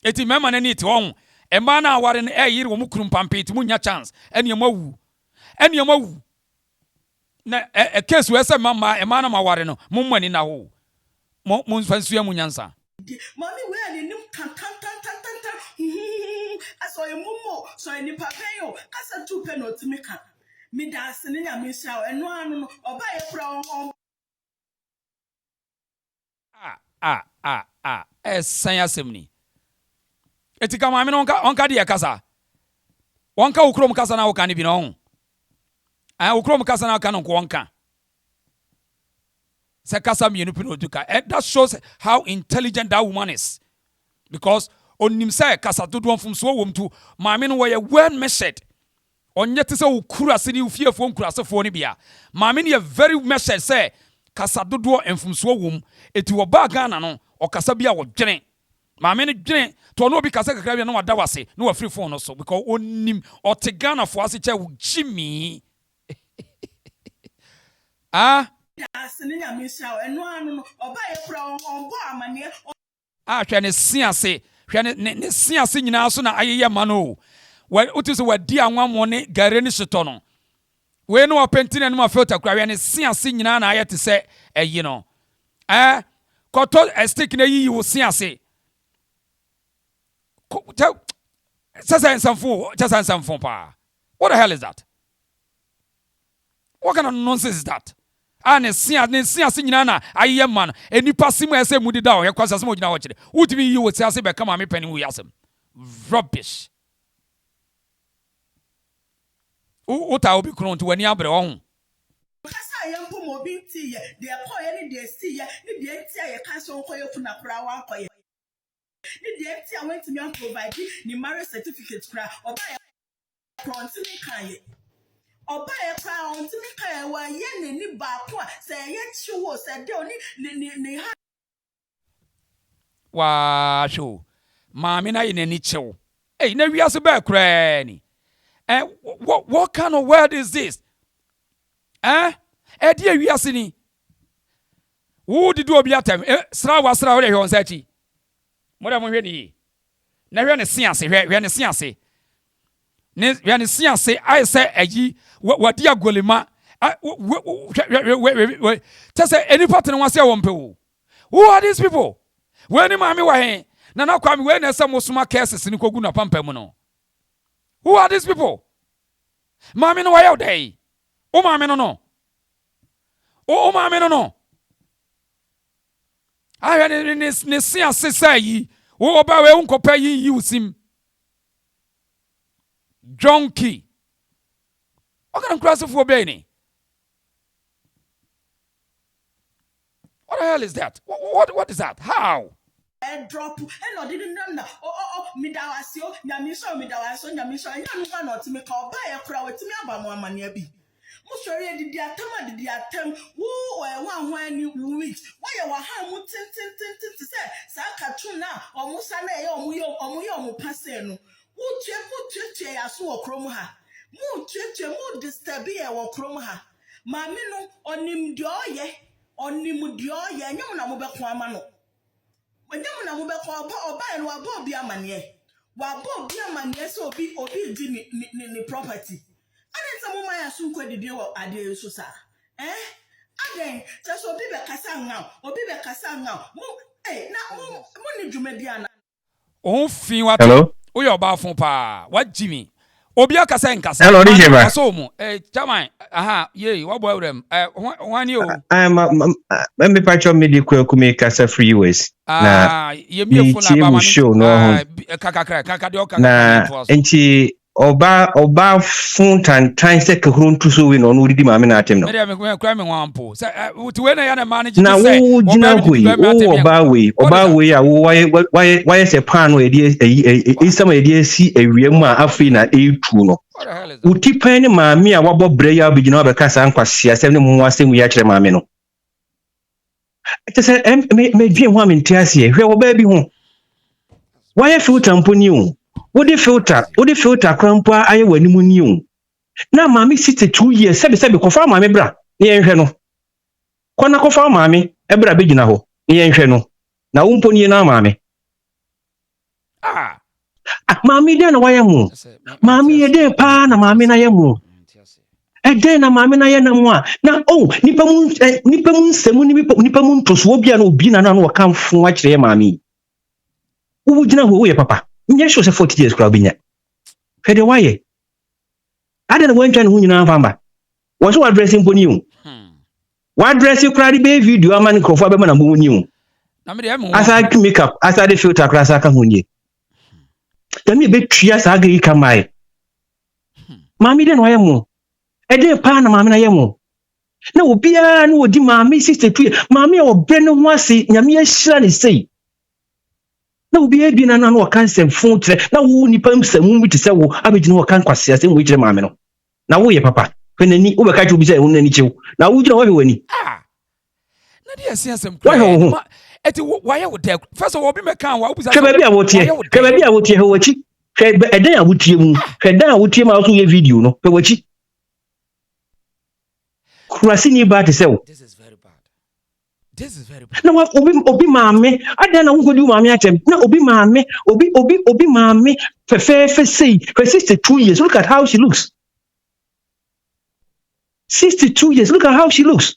eti mema na ni ti won emba na aware na yiri wo mu kunu pampeti mu nya chance ene mawu ene yoma wu na case we say mama e ma na maware no mommani na ho mo mfansu ya munyansa Mommy, where are you? Can. I saw a mumo, so any papeo, Casa 2 penal to make up. Me dancing in a miss out and one or buy a brown. Sanya semni. Etika mami onka dia kasa. Onka ukrom kasa na okani bi no. Ukrom kasa na okani ko onka. Se kasa mi enu pino duka. That shows how intelligent that woman is. Because onim say kasa dodo mfum so wom tu mami no we well measured. Onye te se ukura se ni ufiefo nkura se fo ni bia. Mami no very measured say kasa dodo mfum so wom eti wo ba Ghana no okasa bia wo dwene. Mami no dwene to no bi kasa kakra bia no wada wase no wa free phone no so because onim ote Ghana fo ase che wo Jimmy. Hwene siase ne siase nyina so na ayeye ma no we utiso wadi anwamo ne gare ne hyeto no we no opentine no ma filter kura hwene siase nyina na ayete se eyi no koto stick na yi wo siase Sasansamfo pa. What the hell is that? What kind of nonsense is that? Ne siase nyina na ayeye man enipa simu ese mudi da o yekwasa simu nyina wo kire utimi yi wo siase be kama me pani wo yasem rubbish uta obi kron to wani abre wo ho kasa yempo mo bi ti ye de ko ye ni de si ye ni de ti ye kasa ko ye kuna kura wa ko ye ni de ti went to me provide ni marriage certificate kura oba ye pronti ni kan ye oba ye kwa onti mi kan wa ye ni ba ko se ye chiwo se de oni ni ha wa show mami na ye ni chew na wiase ba kura ni what kind of word is this dia wiase ni wo di do obi atem sra wo de hwon sachi mo da mo hwe ni na hwe ne siase hwe ne siase ne hwe ne siase ai say ayi wadi agolema tese any pattern wase wo mpe who are these people when mami wa he na kwa mi we na se mosuma cases ni kogu na pampam no who are these people mami no wa ye dey o mami no o mami no I ne siase say wo oba we unkopa yi usim junkie what kind of cross for be what the hell is that what is that how drop and no didn't know midawasio nyamiso nyamiso nyanu ka not me ka oba ye kura wetimi aba mo amane abi mo sori didi atem wo ho ani week wo ye wa ha mu tin se sa cartoon na omusa na ye omu pase no wo tue ya so okrom ha mu mu disturb ye okrom ha maami no onim de oye nyam na mo be ko ama no nyam na mo be ko oba no abo bi amane so obi di ni property ade nta mo maya so nko didi wo ade so sa ade ta so obi be kasa nga mo na mo ni dwuma bia na o fin wa o yo ba fun pa wa jimi obi akasa nkasa hello DJ ba so mu chairman ye wa boy rem wani o me pacho me di kwaku me kasa freeways na ye mi fun na ba show no kaka de o kaka na enti oba fun tan se kahuru ntuso we no di maame na atem no me kra me wampo se uti we na ya na manage na wo gina hoi oba we ya why se pan we di isama di si awiam a afi na etu no uti pan ni maame a wabo bre ya obigina obekasa nkwase asem ne mu asem ya kire maame no se me dwen ho amenti ase hwe oba bi ho why filter mponi o Odi filter krampa aye wanimu ni o na maami 62 years sebe kofa maami bra ne yenhwe no kona kofa maami e bra be gina ho ne yenhwe no na wo mponi na maami maami de na waye mu maami ye de pa na maami na ye mu then na maame na ye na mo a na nipa mu nsemu nipa mu ntoso bia na obi na na no kan fo a kire maame wo gina ho ye papa nye sure say 40 years kra obinya hwede waye ade na wantwa ne ho nyina famba wo so address imponi o wa address kra di be video ama ne krofo abema na mo ni o na me de em asa makeup asa de filter kra asa ka ho nie tami be tria sa ga yi kamai maame de no aye mo ede pa na maame na ye mo na obia na odi maame 62 maame a obre ne ho ase nyame ahyira ne sei na obia bi na no kan sem fon tre na wo nipa msamu mi te se wo abegina wo kan kwase ase wo gire maame no na wo ye papa penani wo be ka ju bi se wo nani chew na wo gire wo he wani na de ase asem kwa eti why you there first of all be me kan wa obusa kebe bia wo tie he wachi kebe eden a wo tie mu kebe a wo tie ma so ye video no pe wachi kurasi ni ba te se wo this is very bad na wa obi maame ada na wo godi maame atem na obi maame fe say for 62 years look at how she looks 62 years look at how she looks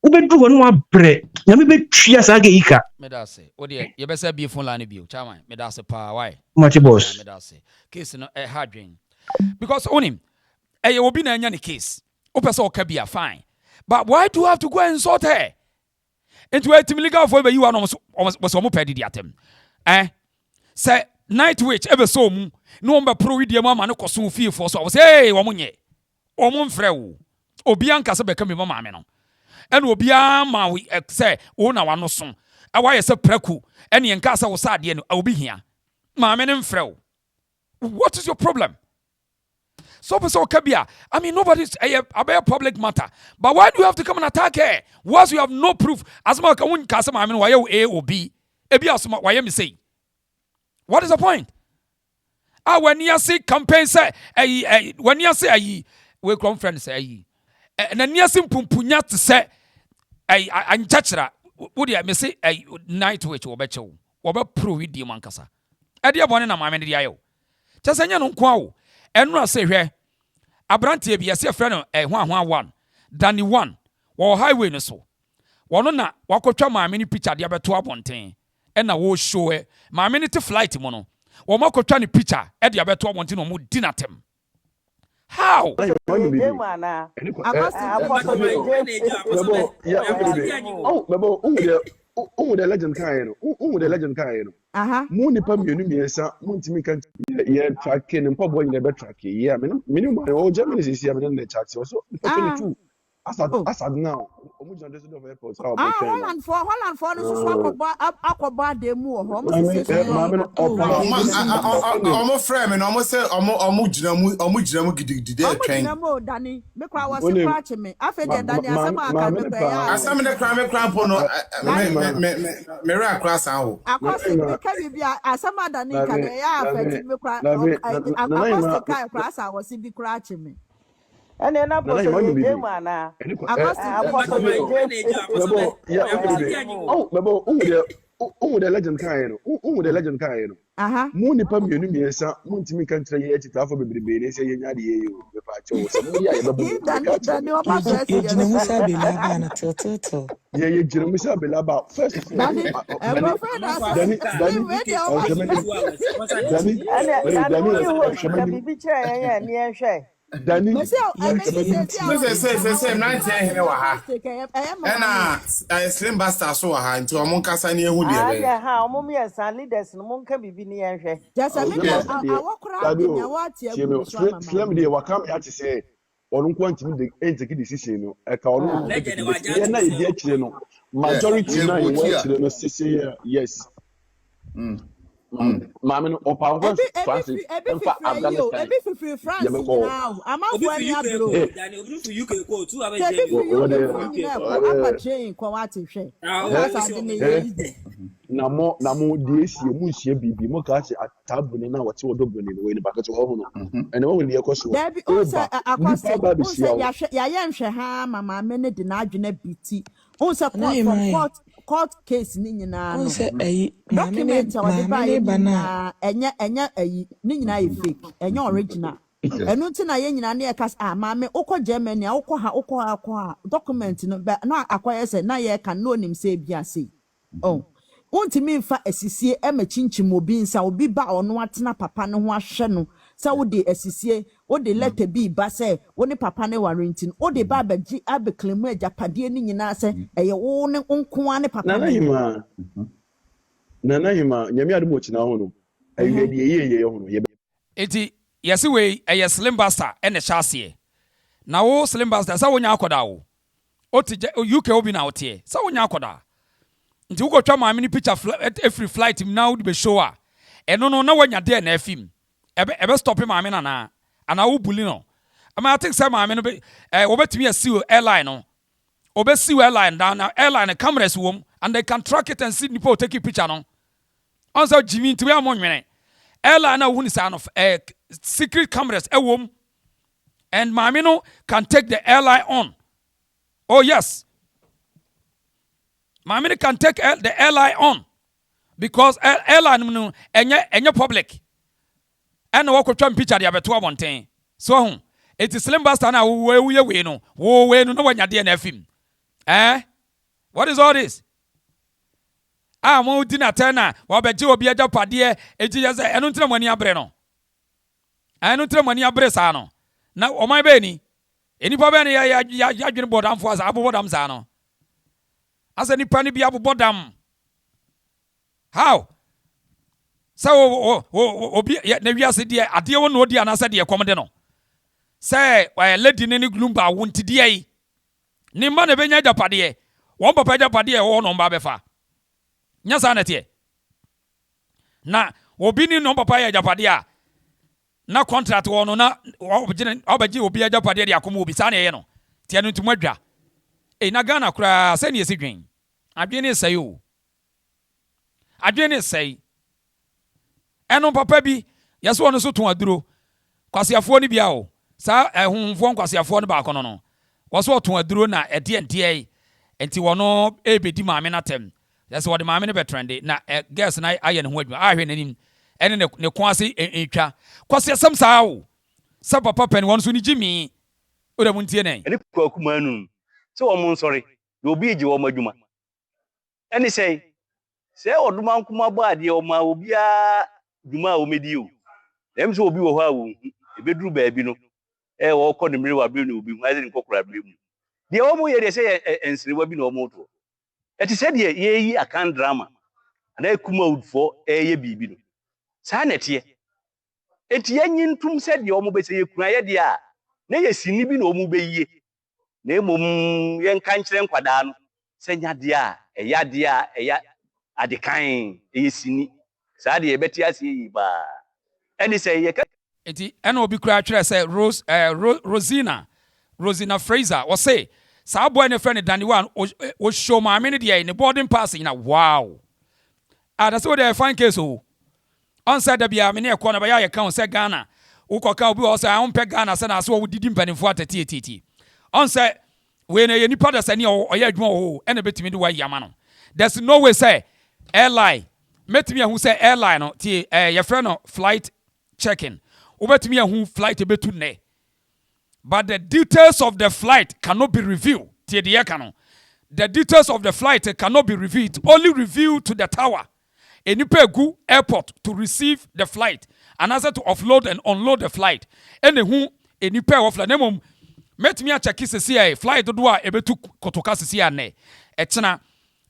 ubedru wonu abre nyame betwia saga yika me da say o de ye be say bi phone line bi o chairman me da say pa why much boss me da say case no hardwin because onim ye obi na anya ne case o pese o ka bia fine but why do you have to go and insult her into a team legal for you are almost mo pedi di atem say night witch ebe so mu no mba pro wi ma no koso fie for so say wo munye o mu mfrɛ wo obi anka se be ka me mama me no ene obi ama we say wo na wano so awa ye se praku ene enka se wo sa de no obi hia maame ne mfrɛ wo what is your problem? So Kabia, I mean, nobody's a public matter. But why do you have to come and attack her? Once you have no proof, as much as I mean, why you A or B? Why am I saying? What is the point? When you see campaign say, when you say, we conference say, and then you see Pumpunya to say, I touch that. Would you say a night witch or bet you? Or prove it, dear Mancasa? I dear one in a mammy, the IO. Just a young quo. And I say here, Abranti be a say friend of 111, Danny 1, or highway no so. One na wakocha my mini picture the other 12 and I will show it my minute flight mono. Or Mako ni picture at the other 12 no more dinner tem. How? Oh, the legend kind. Oh, the legend kind. Moon pam unimisa, Montimi can tracking and pop boy in the bed tracking. Yeah, minimum all Germany is here in the chat. So, 22. As now, almost on the airport. Holland for Aquaba de Moor, almost frame and almost say, Omujam Danny, Mekra was watching me. I figured that some of the crime crampono, Mera cross out. I was in the cratching me. And then I was the legend kind. The legend kind. Moon pam unimisa, Montimi can try it for baby, say you Danny, say 19 slim bastard so ha into among kasa ni ehu de be ha omo me san leaders no mon ka bibi ni enhwe just a me awokra nya wati agu so mama slim dey wakam ya te say onu kwantimi de enteki decision no e ka onu na e dia kire no majority na e wa kire no sisi yes Mammy, or power Francis, Afghanistan. France now. I'm out for you can go to a chain, Coati. Namo, this you must be Mokachi at Tabuni now, what's your double in the way back to home. And only the AKOSUA. There be also a Yam Shaham, Mamma, many denied in a BT. Also, court case nina no document or the buy enya nina fake enya original enu nti na ye nyina na ye kas maame ukọ Germany a ukọ ha ukọ document no na akoye se na ye kan no nim se bia se oh wontimi mfa asisie emachinchim obi nsa obi ba ono atena papa ne ho ahwe no sa wode asisie wode letter bi ba se woni papa ne warranty wode ba baji abeklemu ajapade ni nyina se eye wo ne nkoa ne papa nana hima nyame ade mo china ho no awie de ye ho no eti yesi we eye slim buster ene chase na wo slim buster sa wonya akoda wo otije UK obi na wote sa wonya akoda nti ukotwa maame ni picture every flight now be show a eno no na wanya de na film ebe stop maame na ana wo buli no ama I think say maame no be obetimi asiw airline no obesiw airline down na airline cameras wom and they can track it and see people take a picture no onso Jimmy nti we amonnwene airline na woni sa no secret cameras wom and maame no can take the airline on. Oh yes, Mammy can take the airline on because airline no enye public. And walk with picture the abeto mountain. So it is slim bastard now we no. Wo we no when you dey film. What is all this? Mo dinner turner, wa beji obi aja pade e ji say enu ntra mani abre no. Enu ntra mani abre sa no. Na o man be ni. Enipa be ni ya dwene bodam fo asa abobodam sa no. As any penny be able bottom. How? So, obi na wiase de ade wo no di anasa de komde no. Say, why lady ni glumba wonti de yi. Ni ma na benya japade. Won papa japade wo no mba befa. Nya sa na tie. Na obi ni no papa ya japade a. Na contract wo no na obaji obi ya japade de akomo obi sa na ye no. Tie no ntumu adwa. Na Ghana kura se ne esi dwen. Adwene sai o. Adwene sai. Eno papa bi yeso ono so ton aduro. Kwasiafo ni bia o. Sa ehunfo kwasiafo no ba kono no. Waso ton aduro na ede enti wono ebedi maame na tem. Yeso wode maame ne betrende na girls na aye ne ho adwuma. Ahwe nanim. Ene ne kwase etwa. Kwasiasam sa o. Sa papa pen won so ni jimi. Oda muntie nen. Ene kwaku anu. So omo nsori. Do obi eji wo madwuma. Ene say oduma nkuma ba ade o ma obi a dwuma o medi o. Dem so obi wo ho a wo ebeduru baabi no. Wo kɔ ne mire wa bre no obi hu aze nkokora bre mu. De o mo ye de say ensrewa bi na o mo to. Eti say de ye yi akan drama. Ana ekuma udfo ye bibi no. Sa na tie. Eti yanyi ntum say de o mo be say ekuna ye de a na ye sini bi na o mo be yie. Na emom yen kan kire nkwada no senya de a eya de a eya adekan sini sa de ebeti ase yi ba eni say ye enti ena obi kura twere say Rosina Fraser o say sa boy ne friend Daniel o show maame ne de ne boarding pass na wow that's what they find case o on said da bia me ne ekọ na ba ya kan say Ghana ukoka obi o say I pe Ghana say na so wo didi mpanimfo atete on say when any part of any or adwuma and betimi do yama no there's no way say airline metimi who say airline no ti your friend no flight checking obetimi who flight betu ne but the details of the flight cannot be revealed ti the yakano the details of the flight cannot be revealed only revealed to the tower any pegu airport to receive the flight and also to offload and unload the flight any who any pair of flight name met me a check CCI flight do a ebetu kotoka CCI ne etena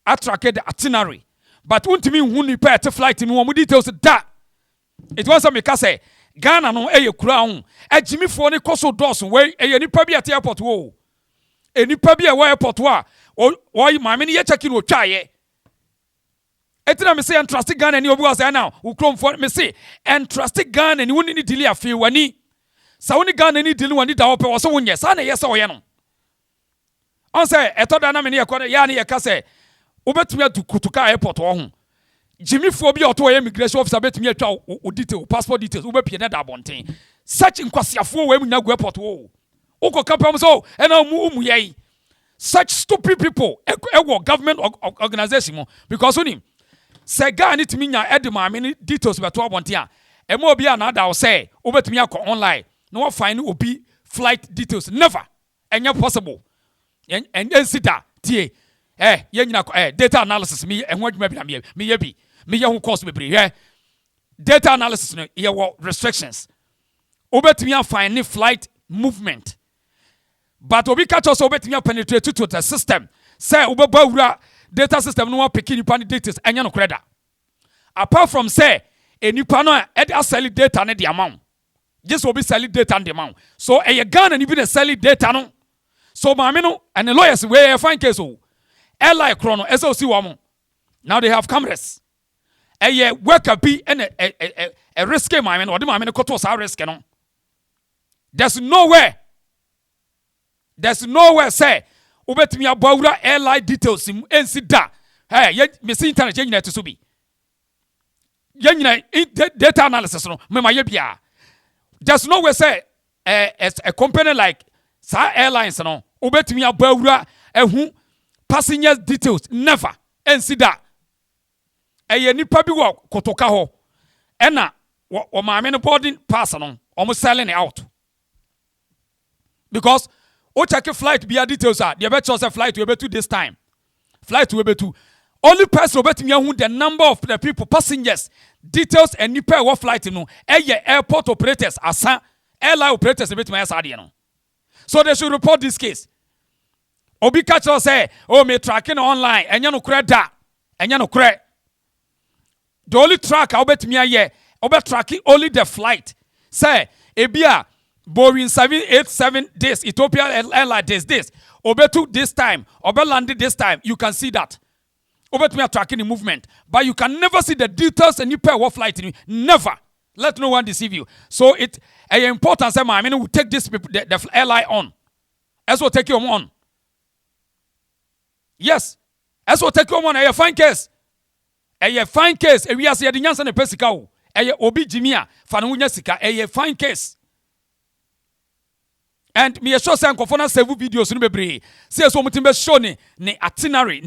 Attàcked the itinerary but untimi hu ni pa te flight mi wo details da it was me ka say Ghana no eye kura hu agimifo ne koso dos we eye ni pa bi at airport wo enipa bi e wo airport wa wo maame ne ye check in wo twaye etena me say entrust Ghana ni obi was now wo krom for me say entrust Ghana ni woni ni delay afi wani sa woni Ghana ni delay wani da wo pe wo so wonye sa na ye se wo ye no on say etoda na me ne ye ko ya ne ye ka say obetumi atu kutuka airport wo ho jimifo bi oto ye immigration officer betumi atwa o detail passport details obepie na da bonten such nkwasiafo we munya go airport wo uko kapam so ena mu ye such stupid people e government organization because oni say Ghana timi nya edema me details beto bonten a ema obi a na da wo say obetumi akọ online no one find obi flight details never enya possible and sita tie data analysis me enho adwuma bi na me ye bi me ye ho course bebre data analysis no ye restrictions obetumi find flight movement but obi catch us obetumi penetrate to the system say obeba wura data system no pick nipa data enya no kreda apart from say enipa no e sell data ne the amount just obi sell data the amount so Ghana ni bi sell data no so maame no and the lawyers we find case o airline chrono SOC woman now they have cameras worker be and a risky maame no the maame no koto sa risk no there's nowhere say obetumi abawura airline details im ensi da me see internet nyina to so bi nyina data analysis no me ma ye bia there's nowhere say a company like sa airlines no obetumi abawura ehu passenger details never ensi da nipa bi wo kotoka ho ena o maame no boarding pass no omo selling it out because o check flight be details are the better say flight we be to this time flight we be to only person obetumi ahu the number of the people passengers details and nipa what flight no airport operators asa airline operators obetumi asa de no so they should report this case obi catch us say oh me tracking online enya no kreda enya no kre the only track obetumi aye obet tracking only the flight say ebia Boeing 787 this Ethiopia airline this obetu this time obeland this time you can see that obetumi are tracking the movement but you can never see the details and you pay what flight never let no one deceive you so it important say I mean we take this people the airline on as well take you on yes as well take you on a fine case we are say the nyansa na pesika o obi jimia fa no nya sika a fine case. And me show say nkofo several videos no bebre say so mutimbe show ne itinerary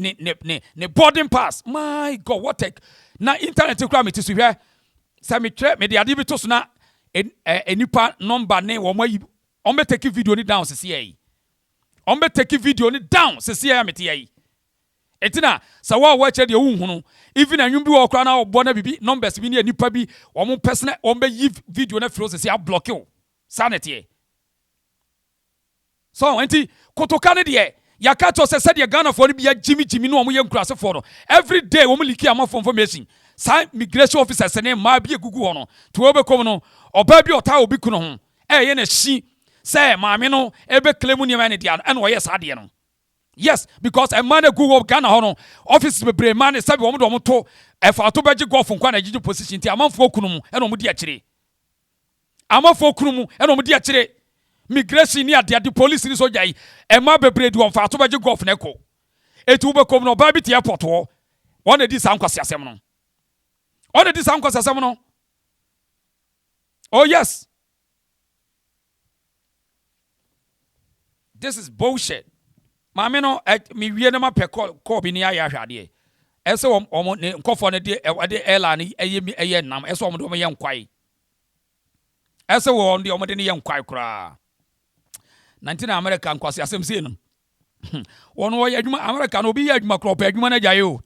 ne boarding pass my god what take na internet kura me tisu hwe say me tre me de ade bi to so na enipa number ne wo mayi on be take video ni down sisi yi on be take video ni down sisi ya meti yi etina sa wa che de wu hunu even anwum bi wo kura na obo na bibi numbers bi ne enipa bi wo mo personal on be yi video na fro sisi ya block you sanity. So enti kotoka ne de ya ka to se de Ghana for bi ya jimi no omo ye nkurase for no every day wo mo liki am for information sa migration officers ne ma bi egugu ho no to obekom no oba bi ota obi kuno ho ye na shi say maame no ebe claim ni ma ne dia and wo yes ade no yes because a man Google Ghana ho no office bebre man sabi wo mo do mo to e fa to beji golf nkwa na gigi position ti amanfo kunu mu e no mo di akire amanfo kunu mu e no mo di akire migration ni ade police ni soja yi ema bebre di on fa to beje golf na ko etu be kom no ba bi ti airport wo won edi san kwase asem no on edi san kwase asem no oh yes this is bullshit maame no me wie na ma pe call bi ni aya hwade ese om ne nkofo ne de airline eye nam ese om de om ye nkwai ese wo on de om de ne ye nkwai kura 19 America nkwase asem sie no won wo yadwuma America no bi yadwuma kro pa adwuma na jayo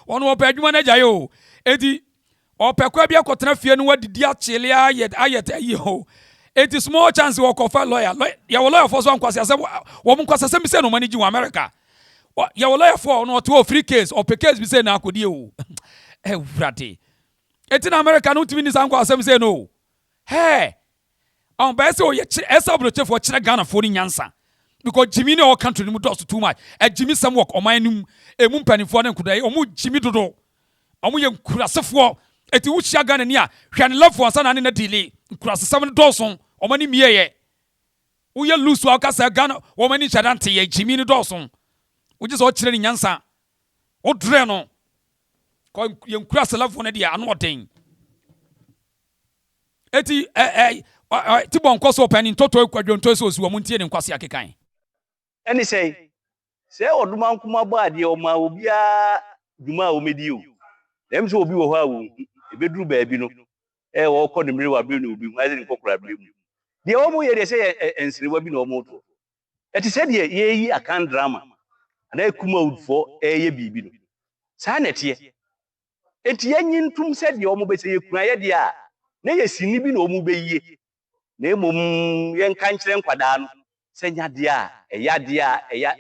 won wo pa adwuma na jayo edi o pe kwa bi akotena fie no wadidi achele ayet ayo edi small chance wo kofa lawyer ya wo lawyer for so nkwase asem wo nkwase asem se no manage wo America ya wo lawyer for no to free case o pe case bi se na akodi o wrate eti na America no timi ni san nkwase asem se no hey on ba say o ye esa bro for kire Ghana for ni nyansa because Jimmy ne all country ni mu do too much Jimmy some work o man num emu mpanifo ne nkudai o mu Jimmy dodo o mu ye nkurasefo eti wo chia Ghana ni a hwe ne love one sana ne na delay nkurasesam ne doson o mani mie ye wo ye lose wa ka say Ghana o mani chadante ye Jimmy ne doson wo je so kire ni nyansa o dre no ko ye nkurasefo ne dia ano oden eti ti bon koso open toto ekwadwonto so osi wo muntie ne nkwase akekan eni say oduma nkuma ba ade o ma obia duma o medi o dem so obi wo ha wo ebeduru ba bi no wo ko ne mmiri wa bere no obi hu azin kokora bere mu de omo ye de say ensiriwa bi na omo to eti se de ye yi akan drama ana kuma udfo ye bibi no saa nete eti yanyintum se de omo be se ye kuna ye de a na ye sini bi na omo be yie na emom ye nka nkyere nkwada no se nya de a eya de a eya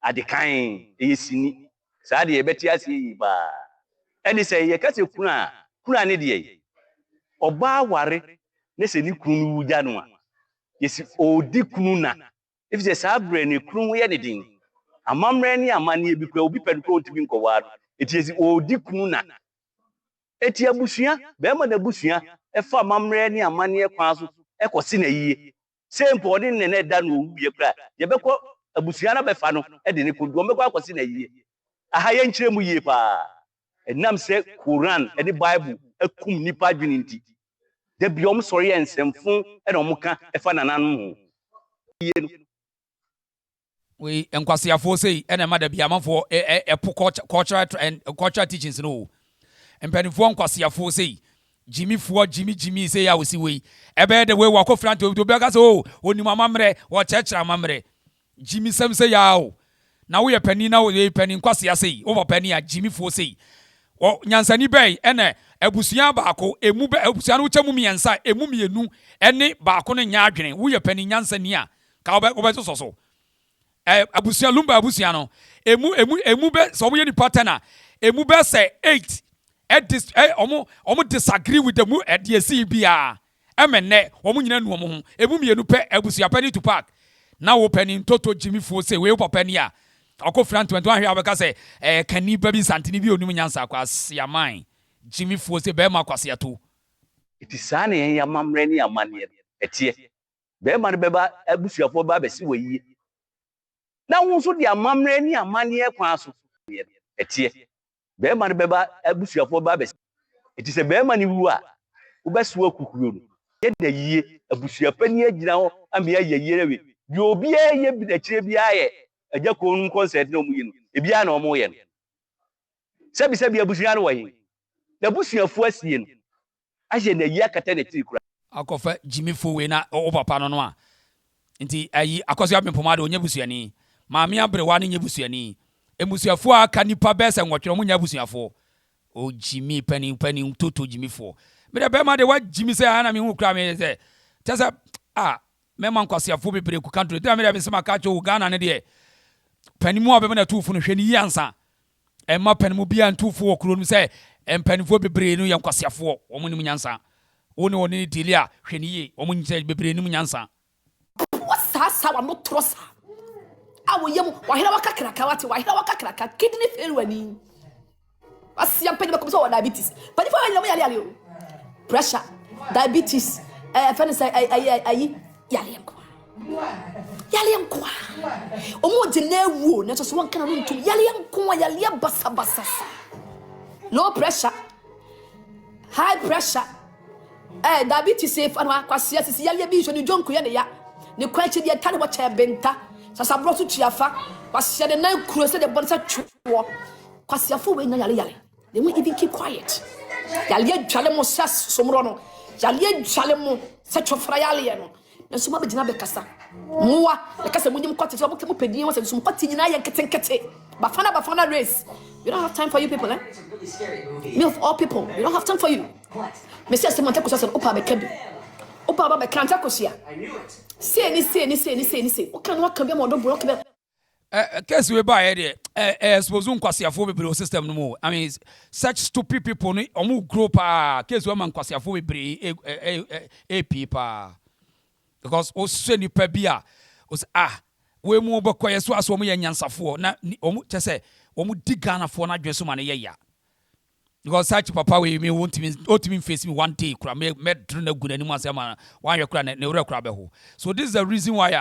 adekan ye sini saa de ye beti ase yi ba eni se ye kase kuna ne de oba ware ne se ni kunu wugya no a yesi odi kunu na if se saa bre ne kunu ye ne din amamre ne amane bi kwa obi pɛn ko ntimi nkɔwa no eti yesi odi kunu na eti abusua be ma na busua ɛfa amamre ne amane kwa so ɛkɔsi na yie sempo ɔde ne na da no owie kra ye bɛkɔ abusua na bɛfa no ɛde ne kodu ɔmɛkɔ akɔsi na yie aha ye nkyerɛ mu yie pa ɛnam sɛ Quran ɛne Bible akum nipa dwene nti da bi ɔm sɔre yɛ nsɛmfo ɛna ɔm ka ɛfa nananom ho yie no we enkwasiafo sei ena ma da biamafo epo cultural teachings no empanifo enkwasiafo sei jimi sei ya wosi we ebe de we wako front obi ka so oni mama mre wo chechra mamre jimi sem sei ya o na wo ye pani na wo ye pani nkwasia sei wo pani a jimi fo sei o nyansani bei ena abusua baako emu be abusua no chemu miensa emu mienu ene baako no nya adwene wo ye pani nyansani a ka wo be so abusia lumba abusia no emu be so mo ye ni partner emu be say 8 omo disagree with the mu DSC bia emene omo nyina nu omo ho emu mienu pe abusia pani to park na wo pani toto jimi fo say we papa ni a akofran 21 hwe abeka say kani babi santini bi onum nyansa kwa siaman jimi fo say be ma kwase ato itisane ya mamre ni amane etie be ma ne beba abusia fo ba besi wayi na wo so de amamre ni amane kwa so etie be ma ne beba abusuafo ba bes eti se be ma ni wu a wo beso akukuro no ye da yie abusuafa ni agina ho ame ya yie rewe bi obi ye bi da kire bi aye agya konum concert na omuyi no ebi a na omo ye no sebi abusua no wayi da abusuafo asie no aje na yie akata na tiri kura akofa jimi fo we na o papa no no a nti ayi akosua bempomade onye busuani maame abrewa ne nye busuani emusuafo aka nipa bese nwotwe mo nya busuafo o jimi pani toto jimi fo me de be ma de wa jimi se ana me hu kra me se tese me man kwasiafo bebre ku country de me de be se maka cho Ghana ne de pani mu abe na tufu no hwani yansa e ma pani mu bia ntufu okro no se empanifo bebre no yan kwasiafo o mo ni nyansa o ne oni dilia hwani ye o mo nyi bebre ni nyansa wasa wa motrosa awo yem wahira wakakraka wati wahira wakakraka kidney failure ni asia pedi ba komso diabetes pedi fa yele yale o pressure diabetes fene say ayi yale enko omo jene wu na so won kana no ntum yale enko yale basa low pressure high pressure diabetes if anwa kwasia sisi yale bi so ni jonko ye ne ya ne kwachi de tane wa cha benta sasa bro to tiafa kwasia de na kuro se de bonsa two kwasia fo we nya yale they won't even keep quiet yale dwale mo sas somro no yale dwale mo se twofra yale no na so ma be gina be kasa muwa e kasa munyim kwate so mo pedin wo se so mo kwate nyina ye nketenkete bafana race we don't have time for you people me of all people we don't have time for you me say se monte ko so opa be kabi opa ba be kanta ko sia say ni o kan wa kan be mo do block be case we buy there suppose nkwasiafo bebre system no mo I mean such stupid people no omo group case we man nkwasiafo bebre people because o se ni pa bia o we mu obokoye so aso omo ya nyansafo na omo chese omo diganafo na dweso ma ne ya because such papa we me won't me face me one day kura me drna gu nani mu asema wan kura ne wura kura be ho so this is the reason why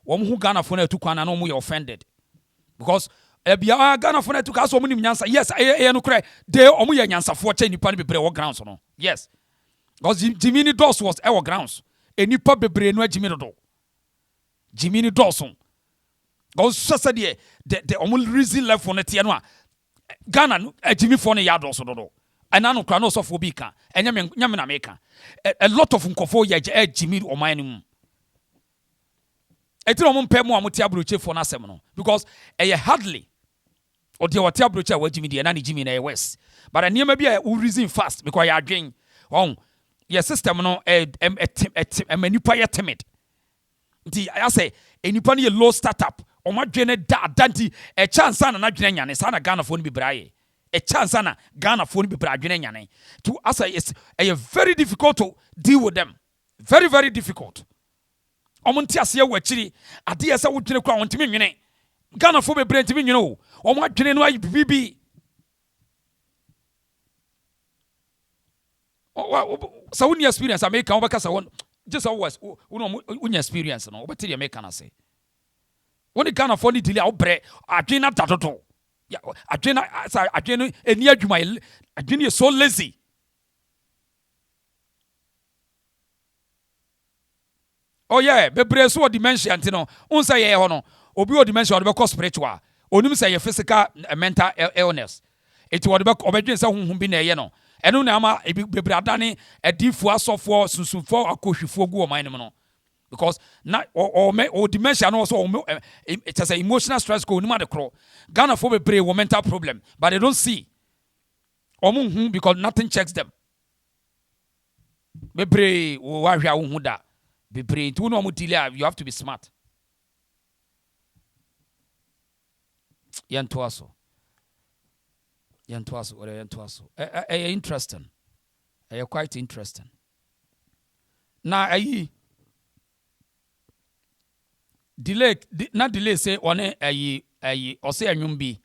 omo hu Ghana for na tu kwana na omo you offended because bia Ghana for na tu ka so omo nim nyansa yes no kura de omo ya nyansafo che nipa ne bebre wo grounds no yes because Jimmy Dos was our grounds enipa bebre no Jimmy do Jimmy Dos because so the omo reason left for na tie no Ghana Jimmy for ne ya do so do Enano kra no sofo bi ka. Enyame na meka. A lot of nkofo ye Jimmy oman no mu. Etino mo mpɛ mo a mo te abroche for na asɛm no because hardly or the what abroche wa Jimmy de na ne Jimmy na west. But aniema bi a reason fast because ya adwen. Your system no manipa ye timid. Nti I say enipa no ye low startup. O ma dwene da danti chance na dwene nyane sa na Ghana fo no bi braye. A chance na Ghana fo no bi bra dwene nyane. To as it's very difficult to deal with them. Very, very difficult. Omonti ase wo akiri ade ese wo dwene kwa wontimi nwene Ghana fo bebre ntimi nwene o omo adwene no ayi bibi sa woni experience America wo beka sa won just always woni experience no wo beti America na say woni Ghana fo ni dili a wo bre adwene na dadodo ya adwene eni adwuma adwene is so lazy. Oh yeah, bebre so dementia ntino. Unsa ye ho no. Obi o dementia o be cause spiritual. Onim say ye physical mental illness. It wo be obedwen say honhom bi na ye no. Eno na ama bebre adane adifo asofo susufo akohwifo gu o man no. Because na o dementia no so it's a emotional stress go onim adekro. Ghana for bebre wo mental problem, but they don't see. Omo because nothing checks them. Bebre wo wa hwa wo hu da. Be brain to no delay, you have to be smart. Yantuaso. Interesting. Quite interesting. Now delay say one or say anyumbi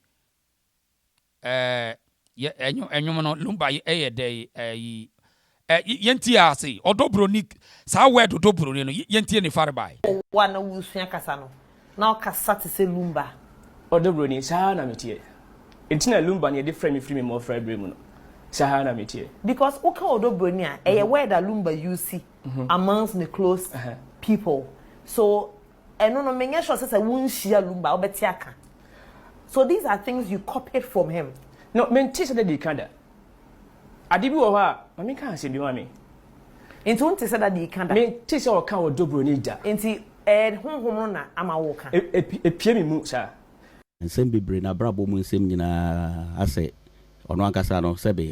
enyum no lumba day yenti ase odo Broni sa word odo Broni no yenti ne fare bai wa na wusua kasa no na o kasa te se lumba odo Broni sa na metie entina lumba ne de frame free me mo frame brem no sa na metie because o ka odo Broni a word a lumba you see amongst the close people so eno no menye sure say won hia lumba obeti aka so these are things you copied from him no menti say the kanda adibi wo ha mami kan se bi mami enti won te se da di kanda me te se o kan o do Broni ja enti honhom na ama wo ka epie mi mu sa nsem bebre na brabo mu nsem nyina ase ono ankasa no sebe